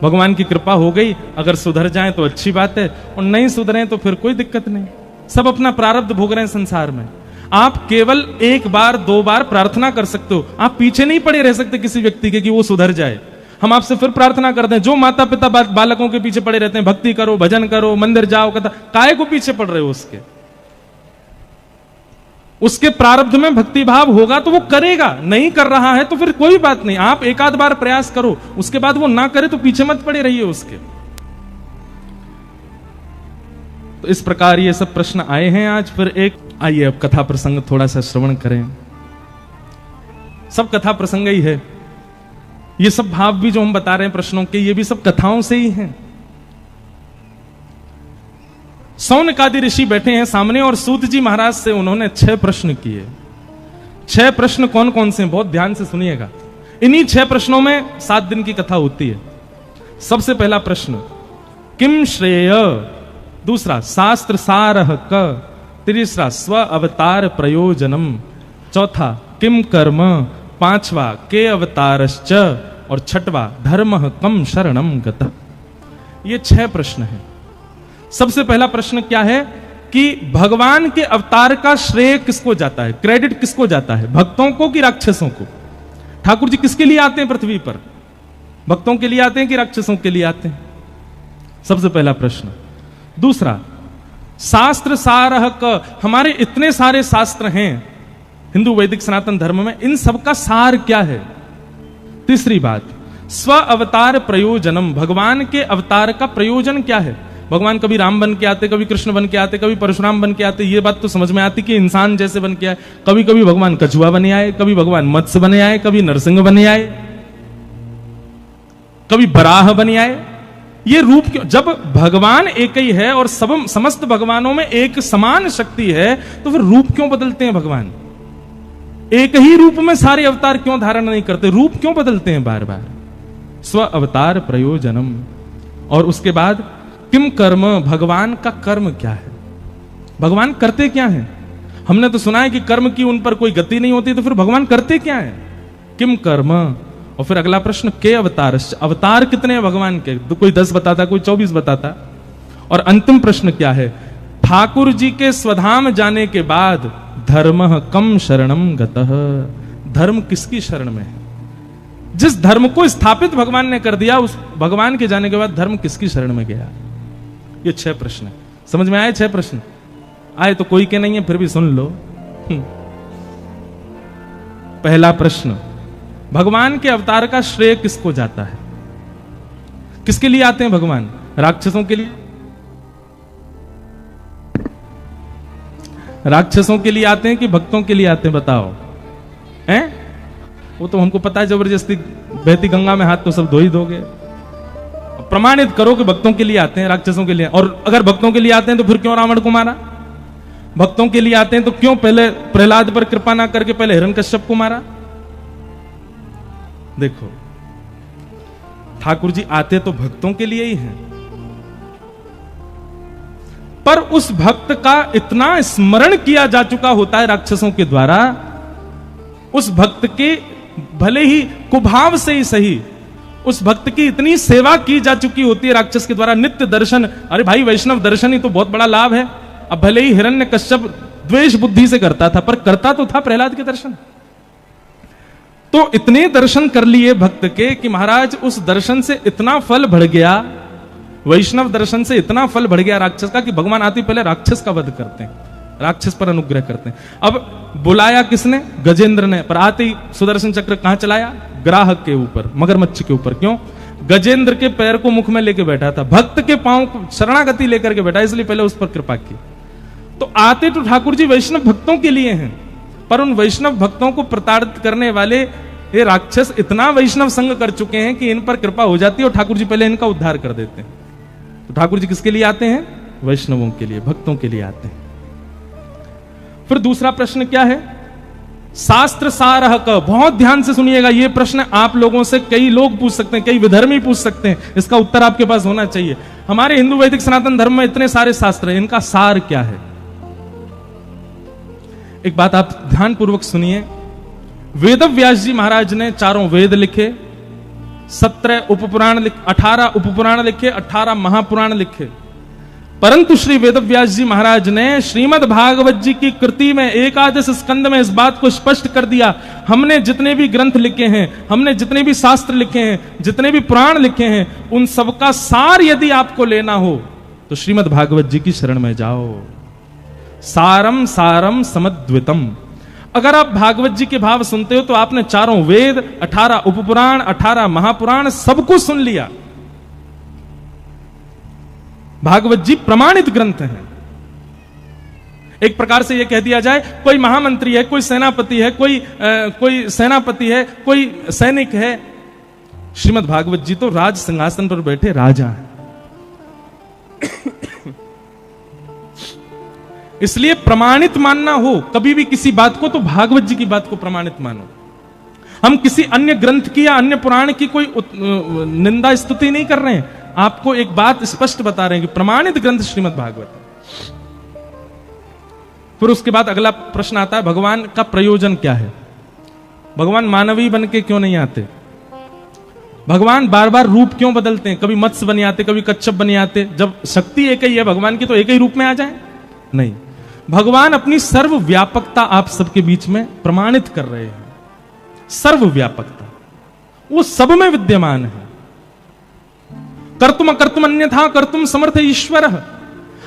भगवान की कृपा हो गई, अगर सुधर जाएं तो अच्छी बात है, और नहीं सुधरें तो फिर कोई दिक्कत नहीं। सब अपना प्रारब्ध भोग रहे हैं संसार में। आप केवल 1 बार 2 बार प्रार्थना कर सकते हो, आप पीछे नहीं पड़े रह सकते किसी व्यक्ति के कि वो सुधर जाए। हम आपसे फिर प्रार्थना करते हैं, जो माता पिता बालकों के पीछे पड़े रहते हैं, भक्ति करो, भजन करो, मंदिर जाओ, कथा, काय को पीछे पड़ रहे हो उसके प्रारब्ध में भक्ति भाव होगा तो वो करेगा, नहीं कर रहा है तो फिर कोई बात नहीं, आप 1 आध बार प्रयास करो, उसके बाद वो ना करे तो पीछे मत पड़े रहिए उसके। तो इस प्रकार ये सब प्रश्न आए हैं आज। फिर एक आइए अब कथा प्रसंग थोड़ा सा श्रवण करें। सब कथा प्रसंग ही है, ये सब भाव भी जो हम बता रहे हैं प्रश्नों के, ये भी सब कथाओं से ही हैं। सौनकादि ऋषि बैठे हैं सामने और सूत जी महाराज से उन्होंने 6 प्रश्न किए। 6 प्रश्न कौन कौन से हैं, बहुत ध्यान से सुनिएगा। इन्हीं 6 प्रश्नों में 7 दिन की कथा होती है। सबसे पहला प्रश्न किम श्रेय, दूसरा शास्त्र सारह क, तीसरा स्व अवतार प्रयोजनम, चौथा किम कर्म, पांचवा के अवतारश्च, और छठवा धर्म कम शरणम गतः। ये 6 प्रश्न हैं। सबसे पहला प्रश्न क्या है कि भगवान के अवतार का श्रेय किसको जाता है, क्रेडिट किसको जाता है, भक्तों को कि राक्षसों को? ठाकुर जी किसके लिए आते हैं पृथ्वी पर, भक्तों के लिए आते हैं कि राक्षसों के लिए आते हैं? सबसे पहला प्रश्न। दूसरा, शास्त्र सारह क, हमारे इतने सारे शास्त्र हैं हिंदू वैदिक सनातन धर्म में, इन सबका सार क्या है? तीसरी बात, स्व अवतार प्रयोजनम, भगवान के अवतार का प्रयोजन क्या है? भगवान कभी राम बन के आते, कभी कृष्ण बन के आते, कभी परशुराम बन के आते, ये बात तो समझ में आती कि इंसान जैसे बन के आए। कभी कभी भगवान कछुआ बने आए, कभी भगवान मत्स्य बने आए, कभी नरसिंह बने आए, कभी बराह बने आए। ये रूप क्यों? जब भगवान एक ही है और सब समस्त भगवानों में एक समान शक्ति है, तो फिर रूप क्यों बदलते हैं भगवान? एक ही रूप में सारे अवतार क्यों धारण नहीं करते? रूप क्यों बदलते हैं बार बार? स्व अवतार प्रयोजनम। और उसके बाद किम कर्म, भगवान का कर्म क्या है? भगवान करते क्या है? हमने तो सुना है कि कर्म की उन पर कोई गति नहीं होती, तो फिर भगवान करते क्या है? किम कर्म। और फिर अगला प्रश्न, के अवतार, अवतार कितने हैं भगवान के? तो कोई 10 बताता, कोई 24 बताता। और अंतिम प्रश्न क्या है? ठाकुर जी के स्वधाम जाने के बाद धर्म कम शरणम गतः, धर्म किसकी शरण में है? जिस धर्म को स्थापित भगवान ने कर दिया, उस भगवान के जाने के बाद धर्म किसकी शरण में गया? ये 6 प्रश्न है। समझ में आए? 6 प्रश्न आए तो कोई के नहीं है, फिर भी सुन लो। पहला प्रश्न, भगवान के अवतार का श्रेय किसको जाता है? किसके लिए आते हैं भगवान? राक्षसों के लिए? राक्षसों के लिए आते हैं कि भक्तों के लिए आते हैं? बताओ। हैं? वो तो हमको पता है, जबरदस्ती बहती गंगा में हाथ तो सब धो ही दोगे। प्रमाणित करो कि भक्तों के लिए आते हैं, राक्षसों के लिए। और अगर भक्तों के लिए आते हैं तो फिर क्यों रावण को मारा? भक्तों के लिए आते हैं तो क्यों पहले प्रहलाद पर कृपा ना करके पहले हिरण्यकश्यप को मारा? देखो, ठाकुर जी आते तो भक्तों के लिए ही हैं, पर उस भक्त का इतना स्मरण किया जा चुका होता है राक्षसों के द्वारा, उस भक्त के भले ही कुभाव से ही सही, उस भक्त की इतनी सेवा की जा चुकी होती है राक्षस के द्वारा, नित्य दर्शन। अरे भाई, वैष्णव दर्शन ही तो बहुत बड़ा लाभ है। अब भले ही हिरण्यकश्यप द्वेष बुद्धि से करता था, पर करता तो था प्रहलाद के दर्शन। तो इतने दर्शन कर लिए भक्त के कि महाराज उस दर्शन से इतना फल बढ़ गया, वैष्णव दर्शन से इतना फल बढ़ गया राक्षस का, कि भगवान आते पहले राक्षस का वध करते हैं, राक्षस पर अनुग्रह करते हैं। अब बुलाया किसने? गजेंद्र ने। पर आते ही सुदर्शन चक्र कहां चलाया? ग्राहक के ऊपर, मगरमच्छ के ऊपर। क्यों? गजेंद्र के पैर को मुख में लेके बैठा था, भक्त के पांव को शरणागति लेकर के बैठा, इसलिए पहले उस पर कृपा की। तो आते तो ठाकुर जी वैष्णव भक्तों के लिए हैं, पर उन वैष्णव भक्तों को प्रताड़ित करने वाले ये राक्षस इतना वैष्णव संग कर चुके हैं कि इन पर कृपा हो जाती है और ठाकुर जी पहले इनका उद्धार कर देते हैं। तो ठाकुर जी किसके लिए आते हैं? वैष्णवों के लिए, भक्तों के लिए आते हैं। फिर दूसरा प्रश्न क्या है? शास्त्र सारह का। बहुत ध्यान से सुनिएगा, यह प्रश्न आप लोगों से कई लोग पूछ सकते हैं, कई विधर्मी पूछ सकते हैं, इसका उत्तर आपके पास होना चाहिए। हमारे हिंदू वैदिक सनातन धर्म में इतने सारे शास्त्र हैं, इनका सार क्या है? एक बात आप ध्यान पूर्वक सुनिए। वेद व्यास जी महाराज ने 4 वेद लिखे, 17 उपपुराण 18 उपपुराण लिखे, 18 महापुराण लिखे। परंतु श्री वेदव्यास जी महाराज ने श्रीमद् भागवत जी की कृति में एकादश स्कंद में इस बात को स्पष्ट कर दिया, हमने जितने भी ग्रंथ लिखे हैं, हमने जितने भी शास्त्र लिखे हैं, जितने भी पुराण लिखे हैं, उन सबका सार यदि आपको लेना हो तो श्रीमद् भागवत जी की शरण में जाओ। सारम सारम समद्वितम। अगर आप भागवत जी के भाव सुनते हो तो आपने 4 वेद, 18 उपपुराण, 18 महापुराण सबको सुन लिया। भागवत जी प्रमाणित ग्रंथ हैं। एक प्रकार से यह कह दिया जाए, कोई महामंत्री है, कोई सेनापति है, कोई सेनापति है, कोई सैनिक है, श्रीमद् भागवत जी तो राज सिंहासन पर बैठे राजा हैं। इसलिए प्रमाणित मानना हो कभी भी किसी बात को, तो भागवत जी की बात को प्रमाणित मानो। हम किसी अन्य ग्रंथ की या अन्य पुराण की कोई निंदा स्तुति नहीं कर रहे हैं, आपको एक बात स्पष्ट बता रहे हैं कि प्रमाणित ग्रंथ श्रीमद् भागवत है। फिर उसके बाद अगला प्रश्न आता है, भगवान का प्रयोजन क्या है? भगवान मानवीय बन के क्यों नहीं आते? भगवान बार बार रूप क्यों बदलते हैं? कभी मत्स्य बन आते, कभी कच्छप बन आते। जब शक्ति एक ही है भगवान की, तो एक ही रूप में आ जाए? नहीं, भगवान अपनी सर्वव्यापकता आप सबके बीच में प्रमाणित कर रहे हैं। सर्वव्यापकता, वो सब में विद्यमान है। कर्तुम अकर्तुम अन्यथा कर्तुम समर्थ ईश्वर।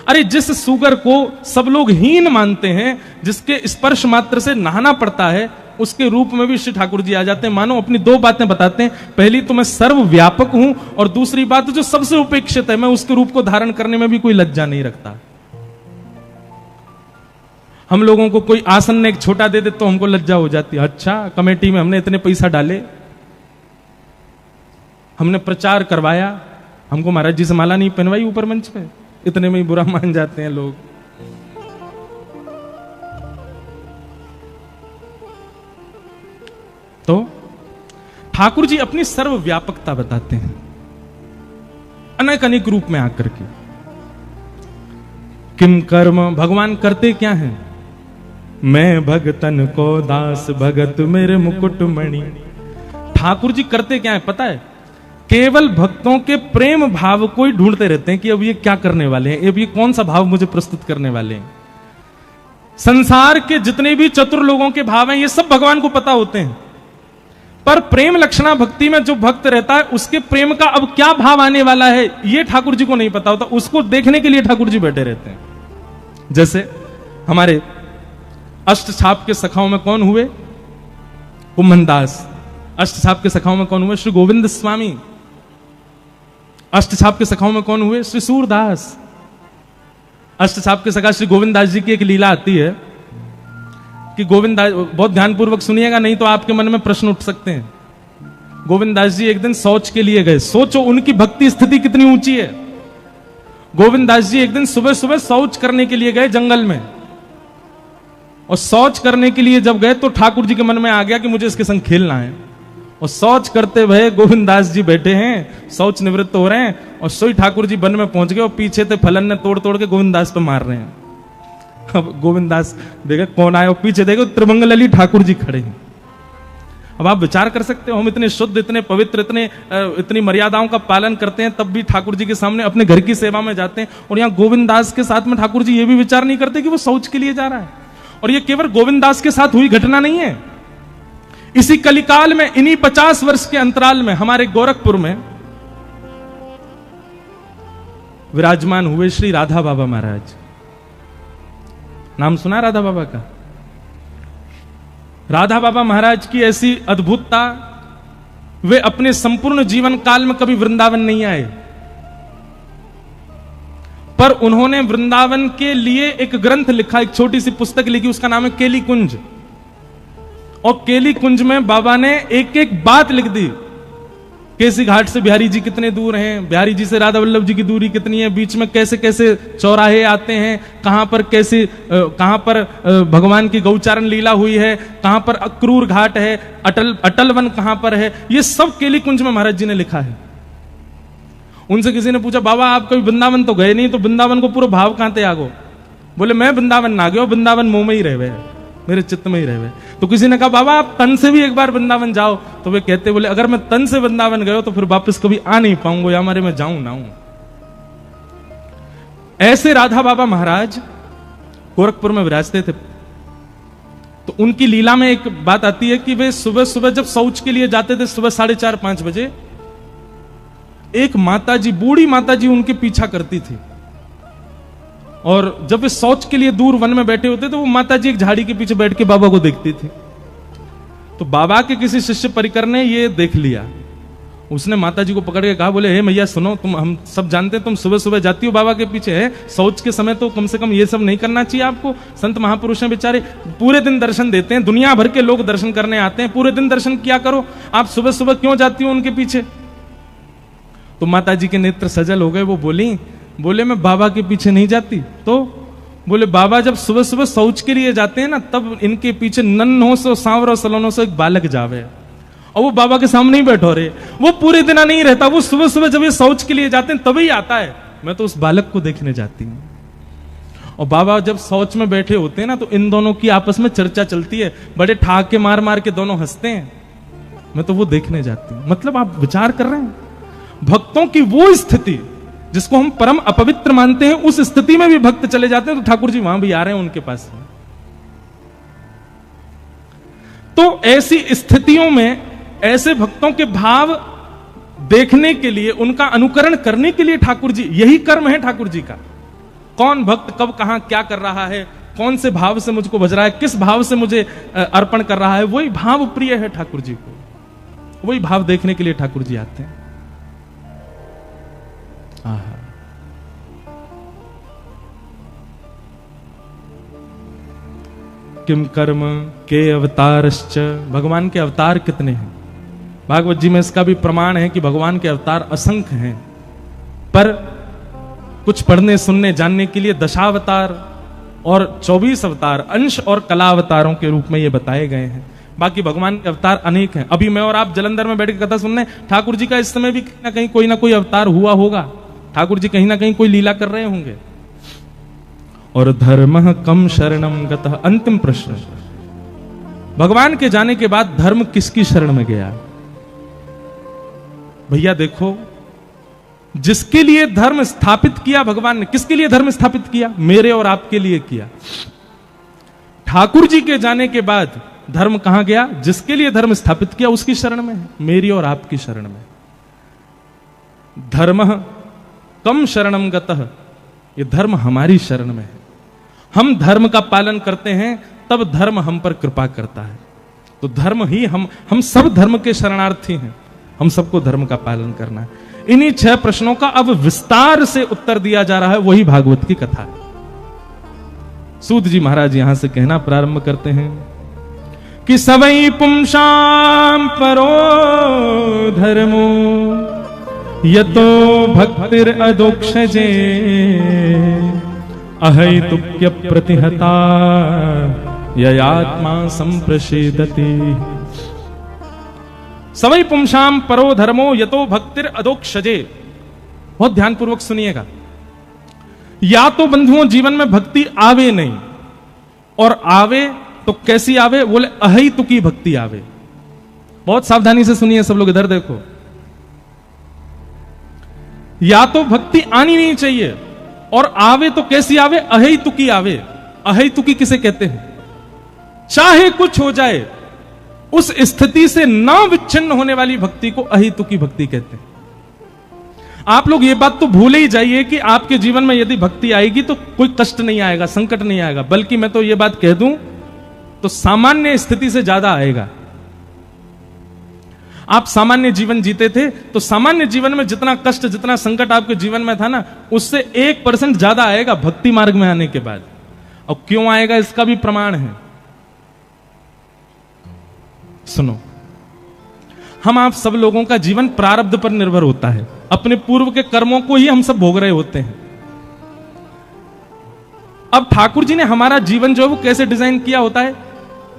अरे जिस सुगर को सब लोग हीन मानते हैं, जिसके स्पर्श मात्र से नहाना पड़ता है, उसके रूप में भी श्री ठाकुर जी आ जाते हैं। मानो अपनी दो बातें बताते हैं, पहली तो मैं सर्वव्यापक हूं, और दूसरी बात जो सबसे उपेक्षित है, मैं उसके रूप को धारण करने में भी कोई लज्जा नहीं रखता। हम लोगों को कोई आसन एक छोटा दे दे तो हमको लज्जा हो जाती है। अच्छा, कमेटी में हमने इतने पैसा डाले, हमने प्रचार करवाया, हमको महाराज जी से माला नहीं पहनवाई ऊपर मंच पे, इतने में ही बुरा मान जाते हैं लोग। तो ठाकुर जी अपनी सर्वव्यापकता बताते हैं अनेक अनेक रूप में आकर के। किम कर्म, भगवान करते क्या हैं? मैं भगतन को दास भगत मेरे मुकुट मणि। ठाकुर जी करते क्या है पता है? केवल भक्तों के प्रेम भाव को ही ढूंढते रहते हैं कि अब ये क्या करने वाले हैं, अब ये कौन सा भाव मुझे प्रस्तुत करने वाले हैं। संसार के जितने भी चतुर लोगों के भाव हैं, ये सब भगवान को पता होते हैं, पर प्रेम लक्षणा भक्ति में जो भक्त रहता है, उसके प्रेम का अब क्या भाव आने वाला है, ये ठाकुर जी को नहीं पता होता। उसको देखने के लिए ठाकुर जी बैठे रहते हैं। जैसे हमारे अष्टछाप के सखाओं में कौन हुए? कुम्भनदास। अष्टछाप के सखाओं में कौन हुए? श्री गोविंद स्वामी। अष्टछाप के सखाओं में कौन हुए? श्री सूरदास। अष्टछाप के सखा श्री गोविंद दास जी की एक लीला आती है कि गोविंद दास, बहुत ध्यानपूर्वक सुनिएगा नहीं तो आपके मन में प्रश्न उठ सकते हैं। गोविंद दास जी एक दिन शौच के लिए गए। सोचो उनकी भक्ति स्थिति कितनी ऊंची है। गोविंद दास जी एक दिन सुबह सुबह शौच करने के लिए गए जंगल में, और शौच करने के लिए जब गए तो ठाकुर जी के मन में आ गया कि मुझे इसके संग खेलना है। और शौच करते हुए गोविंद दास जी बैठे हैं, शौच निवृत्त हो रहे हैं, और सोई ठाकुर जी वन में पहुंच गए और पीछे से फलन ने तोड़ तोड़ के गोविंद दास पे मार रहे हैं। अब गोविंद दास देखा कौन आया, और पीछे देखो त्रिमंगलली ठाकुर जी खड़े हैं। अब आप विचार कर सकते हो, हम इतने शुद्ध, इतने पवित्र, इतनी मर्यादाओं का पालन करते हैं, तब भी ठाकुर जी के सामने अपने घर की सेवा में जाते हैं, और यहाँ गोविंद दास के साथ में ठाकुर जी ये भी विचार नहीं करते कि वो शौच के लिए जा रहा है। और ये केवल गोविंद दास के साथ हुई घटना नहीं है। इसी कलिकाल में, इन्हीं 50 वर्ष के अंतराल में हमारे गोरखपुर में विराजमान हुए श्री राधा बाबा महाराज। नाम सुना राधा बाबा का? राधा बाबा महाराज की ऐसी अद्भुतता, वे अपने संपूर्ण जीवन काल में कभी वृंदावन नहीं आए, पर उन्होंने वृंदावन के लिए एक ग्रंथ लिखा, एक छोटी सी पुस्तक लिखी, उसका नाम है केली कुंज। और केली कुंज में बाबा ने एक एक बात लिख दी। केसी घाट से बिहारी जी कितने दूर हैं, बिहारी जी से राधा वल्लभ जी की दूरी कितनी है, बीच में कैसे कैसे चौराहे आते हैं, कहां पर भगवान की गौचारण लीला हुई है, कहां पर अक्रूर घाट है, अटल वन कहां पर है, ये सब केली कुंज में महाराज जी ने लिखा है। उनसे किसी ने पूछा, बाबा आप कभी वृंदावन तो गए नहीं, तो वृंदावन को पूरा भाव कहां ते आगो? बोले मैं वृंदावन ना गयो, वृंदावन मुंह में ही रहे, मेरे चित्त में ही रहे। तो किसी ने कहा बाबा आप तन से भी एक बार वृंदावन जाओ, तो वे कहते बोले अगर मैं तन से वृंदावन गयो तो फिर वापस कभी आ नहीं पाऊंगा, या हमारे मैं जाऊं ना हूं। ऐसे राधा बाबा महाराज गोरखपुर में विराजते थे। तो उनकी लीला में एक बात आती है कि वे सुबह सुबह जब शौच के लिए जाते थे, सुबह 4:30-5 बजे, एक माताजी, बूढ़ी माताजी उनके पीछा करती थी। और जब वे शौच के लिए दूर वन में बैठे होते तो वो माताजी एक झाड़ी के पीछे बैठ के बाबा को देखती थी। तो बाबा के किसी शिष्य परिकर ने ये देख लिया, उसने माताजी को पकड़ के कहा, बोले हे मैया सुनो, तुम, हम सब जानते हैं तुम सुबह सुबह जाती हो बाबा के पीछे, है शौच के समय तो कम से कम ये सब नहीं करना चाहिए आपको। संत महापुरुष हैं बेचारे, पूरे दिन दर्शन देते हैं, दुनिया भर के लोग दर्शन करने आते हैं, पूरे दिन दर्शन किया करो, आप सुबह सुबह क्यों जाती हो उनके पीछे? तो माताजी के नेत्र सजल हो गए, वो बोले मैं बाबा के पीछे नहीं जाती। तो बोले बाबा जब सुबह सुबह शौच के लिए जाते हैं ना, तब इनके पीछे नन्हों से, सांवरों सलोनों से एक बालक जावे, और वो बाबा के सामने ही बैठो रहे। वो पूरे दिन नहीं रहता, वो सुबह सुबह जब ये शौच के लिए जाते हैं तभी आता है। मैं तो उस बालक को देखने जाती हूँ। और बाबा जब शौच में बैठे होते हैं ना, तो इन दोनों की आपस में चर्चा चलती है, बड़े ठाके मार मार के दोनों हंसते हैं, मैं तो वो देखने जाती हूँ। मतलब आप विचार कर रहे हैं, भक्तों की वो स्थिति जिसको हम परम अपवित्र मानते हैं, उस स्थिति में भी भक्त चले जाते हैं, तो ठाकुर जी वहां भी आ रहे हैं उनके पास। तो ऐसी स्थितियों में ऐसे भक्तों के भाव देखने के लिए, उनका अनुकरण करने के लिए ठाकुर जी, यही कर्म है ठाकुर जी का। कौन भक्त कब कहां क्या कर रहा है, कौन से भाव से मुझको बज रहा है, किस भाव से मुझे अर्पण कर रहा है, वही भाव प्रिय है ठाकुर जी को, वही भाव देखने के लिए ठाकुर जी आते हैं। आहा। किम कर्म के अवतारश्च, भगवान के अवतार कितने हैं। भागवत जी में इसका भी प्रमाण है कि भगवान के अवतार असंख्य हैं, पर कुछ पढ़ने सुनने जानने के लिए दशावतार और 24 अवतार अंश और कला अवतारों के रूप में ये बताए गए हैं। बाकी भगवान के अवतार अनेक हैं। अभी मैं और आप जलंधर में बैठ के कथा सुनने, ठाकुर जी का इस समय भी कोई ना कोई अवतार हुआ होगा, ठाकुर जी कहीं ना कहीं कोई लीला कर रहे होंगे। और धर्म कम शरणम गतः, अंतिम प्रश्न, भगवान के जाने के बाद धर्म किसकी शरण में गया। भैया देखो, जिसके लिए धर्म स्थापित किया भगवान ने, किसके लिए धर्म स्थापित किया, मेरे और आपके लिए किया। ठाकुर जी के जाने के बाद धर्म कहां गया, जिसके लिए धर्म स्थापित किया उसकी शरण में है, मेरी और आपकी शरण में। धर्म कम शरणम गतः, ये धर्म हमारी शरण में है। हम धर्म का पालन करते हैं तब धर्म हम पर कृपा करता है। तो धर्म ही हम सब धर्म के शरणार्थी हैं, हम सबको धर्म का पालन करना है। इन्हीं 6 प्रश्नों का अब विस्तार से उत्तर दिया जा रहा है, वही भागवत की कथा है। सूत जी महाराज यहां से कहना प्रारंभ करते हैं कि सवै पुंसाम परो धर्मो यतो भक्तिर अदोक्षजे अहैतुक्य प्रतिहता ययात्मा संप्रसेदति। सवै पुंसाम परो धर्मो यतो भक्तिर अदोक्षजे। बहुत ध्यानपूर्वक सुनिएगा। या तो बंधुओं जीवन में भक्ति आवे नहीं, और आवे तो कैसी आवे, बोले अहैतुकी भक्ति आवे। बहुत सावधानी से सुनिए सब लोग, इधर देखो। या तो भक्ति आनी नहीं चाहिए, और आवे तो कैसी आवे, अहैतुकी आवे। अहैतुकी किसे कहते हैं, चाहे कुछ हो जाए उस स्थिति से ना विच्छिन्न होने वाली भक्ति को अहैतुकी भक्ति कहते हैं। आप लोग ये बात तो भूले ही जाइए कि आपके जीवन में यदि भक्ति आएगी तो कोई कष्ट नहीं आएगा, संकट नहीं आएगा, बल्कि मैं तो ये बात कह दूं तो सामान्य स्थिति से ज्यादा आएगा। आप सामान्य जीवन जीते थे तो सामान्य जीवन में जितना कष्ट, जितना संकट आपके जीवन में था ना, उससे 1% ज्यादा आएगा भक्ति मार्ग में आने के बाद। और क्यों आएगा इसका भी प्रमाण है। सुनो, हम आप सब लोगों का जीवन प्रारब्ध पर निर्भर होता है। अपने पूर्व के कर्मों को ही हम सब भोग रहे होते हैं। अब ठाकुर जी ने हमारा जीवन जो है वो कैसे डिजाइन किया होता है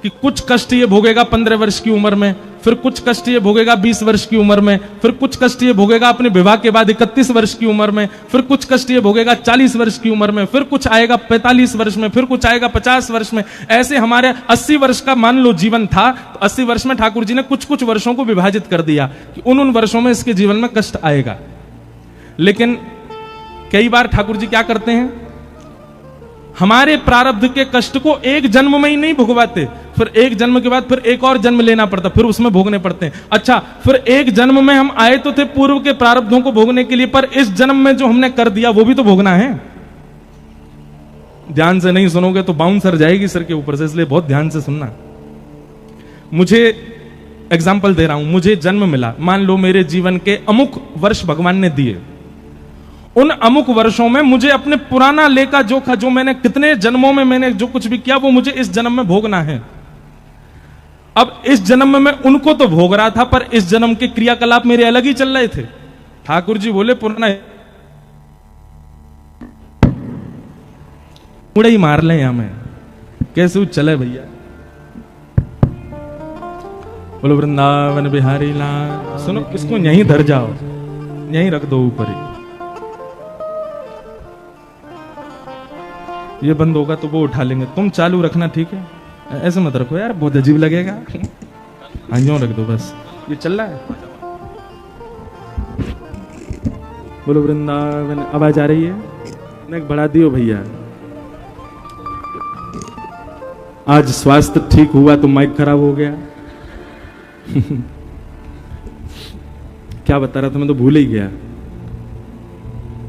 कि कुछ कष्ट ये भोगेगा 15 वर्ष की उम्र में, फिर कुछ कष्ट ये भोगेगा 20 वर्ष की उम्र में, फिर कुछ कष्ट ये भोगेगा अपने विवाह के बाद 31 वर्ष की उम्र में, फिर कुछ कष्ट ये भोगेगा 40 वर्ष की उम्र में, फिर कुछ आएगा 45 वर्ष में, फिर कुछ आएगा 50 वर्ष में। ऐसे हमारे 80 वर्ष का मान लो जीवन था, तो 80 वर्ष में ठाकुर जी ने कुछ कुछ वर्षों को विभाजित कर दिया कि उन वर्षों में इसके जीवन में कष्ट आएगा। लेकिन कई बार ठाकुर जी क्या करते हैं, हमारे प्रारब्ध के कष्ट को एक जन्म में ही नहीं भुगवाते, फिर एक जन्म के बाद फिर एक और जन्म लेना पड़ता, फिर उसमें भोगने पड़ते हैं। अच्छा, फिर एक जन्म में हम आए तो थे पूर्व के प्रारब्धों को भोगने के लिए, पर इस जन्म में जो हमने कर दिया वो भी तो भोगना है। ध्यान से नहीं सुनोगे तो बाउंसर जाएगी सिर के ऊपर से, इसलिए बहुत ध्यान से सुनना। मुझे एग्जाम्पल दे रहा हूं, मुझे जन्म मिला, मान लो मेरे जीवन के अमुक वर्ष भगवान ने दिए। उन अमुक वर्षों में मुझे अपने पुराना लेखा जोखा, जो मैंने कितने जन्मों में मैंने जो कुछ भी किया, वो मुझे इस जन्म में भोगना है। अब इस जन्म में मैं उनको तो भोग रहा था, पर इस जन्म के क्रियाकलाप मेरे अलग ही चल रहे थे। ठाकुर जी बोले पुराना मुड़े ही मार ले, हमें कैसे चले भैया। बोलो वृंदावन बिहारी लाल। सुनो, इसको यहीं धर जाओ, यहीं रख दो ऊपर ही। ये बंद होगा तो वो उठा लेंगे, तुम चालू रखना, ठीक है? ऐसे मत रखो यार, बहुत अजीब लगेगा। हाँ, यूं रख दो बस, ये चल रहा है। बोलो वृंदावन। आवाज आ रही है? नेक बढ़ा दियो भैया। आज स्वास्थ्य ठीक हुआ तो माइक खराब हो गया। क्या बता रहा था, मैं तो भूल ही गया।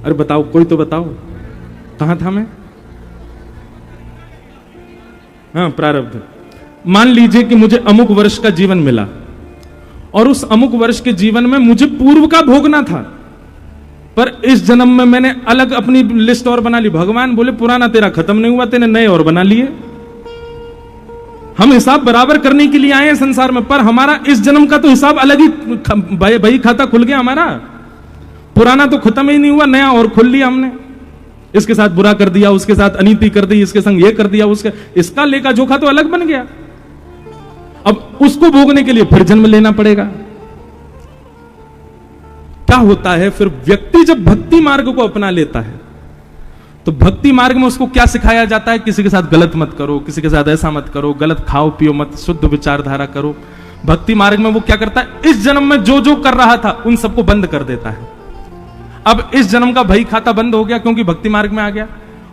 अरे बताओ, कोई तो बताओ। कहां था मैं? हाँ, प्रारब्ध। मान लीजिए कि मुझे अमुक वर्ष का जीवन मिला और उस अमुक वर्ष के जीवन में मुझे पूर्व का भोगना था, पर इस जन्म में मैंने अलग अपनी लिस्ट और बना ली। भगवान बोले पुराना तेरा खत्म नहीं हुआ, तेने नए और बना लिए। हम हिसाब बराबर करने के लिए आए हैं संसार में, पर हमारा इस जन्म का तो हिसाब अलग ही बही खाता खुल गया हमारा। पुराना तो खत्म ही नहीं हुआ, नया और खोल लिया हमने। इसके साथ बुरा कर दिया, उसके साथ अनीति कर दी, इसके संग ये कर दिया, उसके इसका लेखा जोखा तो अलग बन गया। अब उसको भोगने के लिए फिर जन्म लेना पड़ेगा। क्या होता है फिर? व्यक्ति जब भक्ति मार्ग को अपना लेता है तो भक्ति मार्ग में उसको क्या सिखाया जाता है? किसी के साथ गलत मत करो, किसी के साथ ऐसा मत करो, गलत खाओ पियो मत, शुद्ध विचारधारा करो। भक्ति मार्ग में वो क्या करता है? इस जन्म में जो जो कर रहा था उन सबको बंद कर देता है। अब इस जन्म का भई खाता बंद हो गया क्योंकि भक्ति मार्ग में आ गया।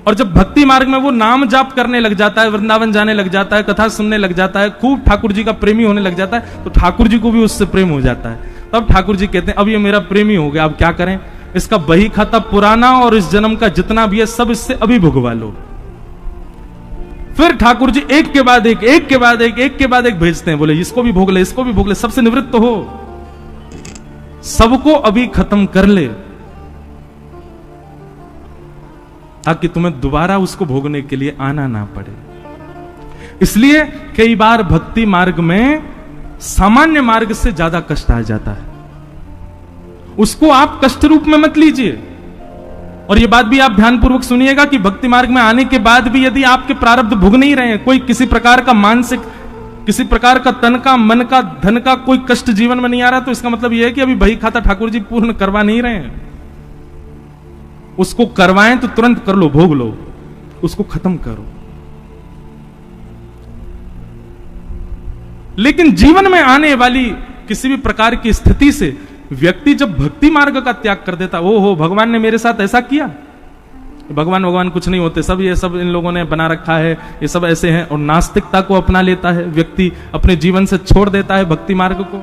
और जब भक्ति मार्ग में वो नाम जाप करने लग जाता है, वृंदावन जाने लग जाता है, कथा सुनने लग जाता है, खूब ठाकुर जी का प्रेमी होने लग जाता है, तो ठाकुर जी को भी उससे प्रेम हो जाता है। तब ठाकुर जी कहते हैं अब ये मेरा प्रेमी हो गया, अब क्या करें? इसका बही खाता पुराना और इस जन्म का जितना भी है सब इससे अभी भुगवा लो। फिर ठाकुर जी एक के बाद एक, एक के बाद एक, एक के बाद एक भेजते हैं। बोले इसको भी भोग ले, इसको भी भोग ले, सबसे निवृत्त हो, सबको अभी खत्म कर ले, ताकि तुम्हें दोबारा उसको भोगने के लिए आना ना पड़े। इसलिए कई बार भक्ति मार्ग में सामान्य मार्ग से ज्यादा कष्ट आ जाता है। उसको आप कष्ट रूप में मत लीजिए। और यह बात भी आप ध्यानपूर्वक सुनिएगा कि भक्ति मार्ग में आने के बाद भी यदि आपके प्रारब्ध भुग नहीं रहे हैं, कोई किसी प्रकार का मानसिक, किसी प्रकार का तन का, मन का, धन का कोई कष्ट जीवन में नहीं आ रहा, तो इसका मतलब यह है कि अभी बही खाता ठाकुर जी पूर्ण करवा नहीं रहे हैं। उसको करवाएं तो तुरंत कर लो, भोग लो, उसको खत्म करो। लेकिन जीवन में आने वाली किसी भी प्रकार की स्थिति से व्यक्ति जब भक्ति मार्ग का त्याग कर देता, ओ हो भगवान ने मेरे साथ ऐसा किया, भगवान कुछ नहीं होते, सब ये सब इन लोगों ने बना रखा है, ये सब ऐसे हैं, और नास्तिकता को अपना लेता है व्यक्ति, अपने जीवन से छोड़ देता है भक्ति मार्ग को।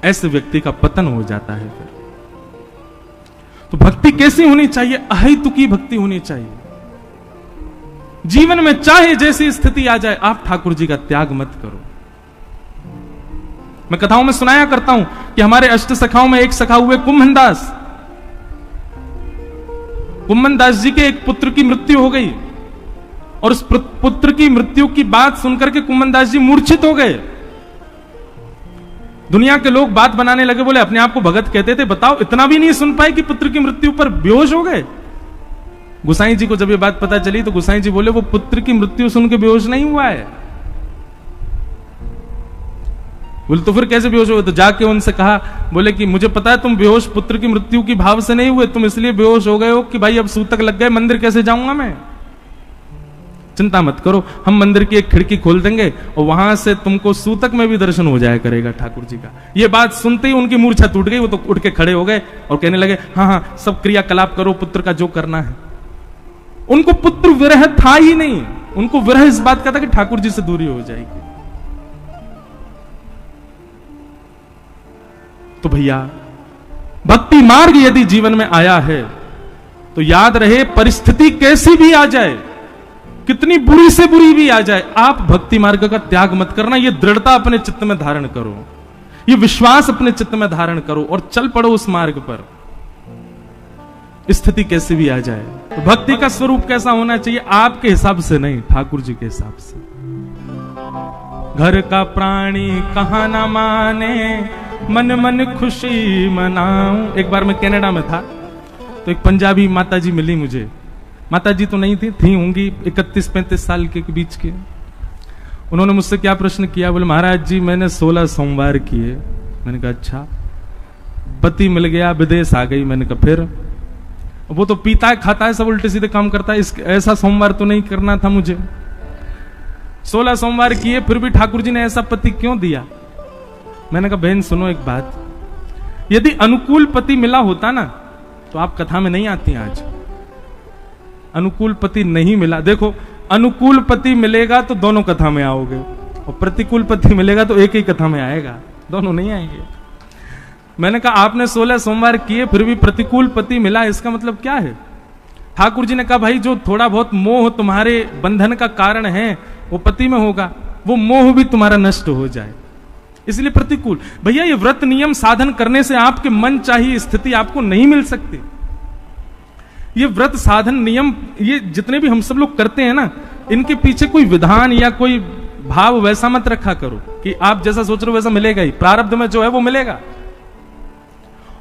ऐसे व्यक्ति का पतन हो जाता है। फिर तो भक्ति कैसी होनी चाहिए? अहेतुकी भक्ति होनी चाहिए। जीवन में चाहे जैसी स्थिति आ जाए, आप ठाकुर जी का त्याग मत करो। मैं कथाओं में सुनाया करता हूं कि हमारे अष्ट सखाओं में एक सखा हुए कुम्भनदास। कुम्भनदास जी के एक पुत्र की मृत्यु हो गई और उस पुत्र की मृत्यु की बात सुनकर के कुम्भनदास जी मूर्छित हो गए। दुनिया के लोग बात बनाने लगे, बोले अपने आप को भगत कहते थे, बताओ इतना भी नहीं सुन पाए कि पुत्र की मृत्यु पर बेहोश हो गए। गुसाई जी को जब ये बात पता चली तो गुसाई जी बोले वो पुत्र की मृत्यु सुन के बेहोश नहीं हुआ है। बोले तो फिर कैसे बेहोश हुए? तो जाके उनसे कहा, बोले कि मुझे पता है तुम बेहोश पुत्र की मृत्यु की भाव से नहीं हुए, तुम इसलिए बेहोश हो गए हो कि भाई अब सूतक लग गए, मंदिर कैसे जाऊंगा मैं। चिंता मत करो, हम मंदिर की एक खिड़की खोल देंगे और वहां से तुमको सूतक में भी दर्शन हो जाया करेगा ठाकुर जी का। ये बात सुनते ही उनकी मूर्छा टूट गई, वो तो उठ के खड़े हो गए और कहने लगे हाँ हाँ सब क्रियाकलाप करो, पुत्र का जो करना है। उनको पुत्र विरह था ही नहीं, उनको विरह इस बात का था कि ठाकुर जी से दूरी हो जाएगी। तो भैया भक्ति मार्ग यदि जीवन में आया है तो याद रहे परिस्थिति कैसी भी आ जाए, कितनी बुरी से बुरी भी आ जाए, आप भक्ति मार्ग का त्याग मत करना। ये दृढ़ता अपने चित्त में धारण करो, ये विश्वास अपने चित्त में धारण करो और चल पड़ो उस मार्ग पर, स्थिति कैसी भी आ जाए। तो भक्ति का स्वरूप कैसा होना चाहिए? आपके हिसाब से नहीं, ठाकुर जी के हिसाब से। घर का प्राणी कहां ना माने, मन मन खुशी मनाऊं। एक बार मैं कनाडा में था तो एक पंजाबी माता जी मिली मुझे। माता जी तो नहीं थी होंगी 31-35 साल के बीच के। उन्होंने मुझसे क्या प्रश्न किया, बोले महाराज जी मैंने 16 सोमवार किए। मैंने कहा अच्छा, पति मिल गया, विदेश आ गई। मैंने कहा फिर? वो तो पीता है खाता है, सब उल्टे सीधे काम करता है, ऐसा सोमवार तो नहीं करना था मुझे। 16 सोमवार किए फिर भी ठाकुर जी ने ऐसा पति क्यों दिया? मैंने कहा बहन सुनो एक बात, यदि अनुकूल पति मिला होता ना तो आप कथा में नहीं आती आज। अनुकूल पति नहीं मिला, देखो अनुकूल पति मिलेगा तो दोनों कथा में आओगे और प्रतिकूल पति मिलेगा तो एक ही कथा में आएगा, दोनों नहीं आएंगे। मैंने कहा आपने 16 सोमवार किए फिर भी प्रतिकूल पति मिला, इसका मतलब क्या है? ठाकुर जी ने कहा भाई जो थोड़ा बहुत मोह तुम्हारे बंधन का कारण है वो पति में होगा, वो मोह भी तुम्हारा नष्ट हो जाए, इसलिए प्रतिकूल। भैया ये व्रत नियम साधन करने से आपके मन चाहिए स्थिति आपको नहीं मिल सकती। ये व्रत साधन नियम ये जितने भी हम सब लोग करते हैं ना, इनके पीछे कोई विधान या कोई भाव वैसा मत रखा करो कि आप जैसा सोच रहे हो वैसा मिलेगा ही, प्रारब्ध में जो है वो मिलेगा।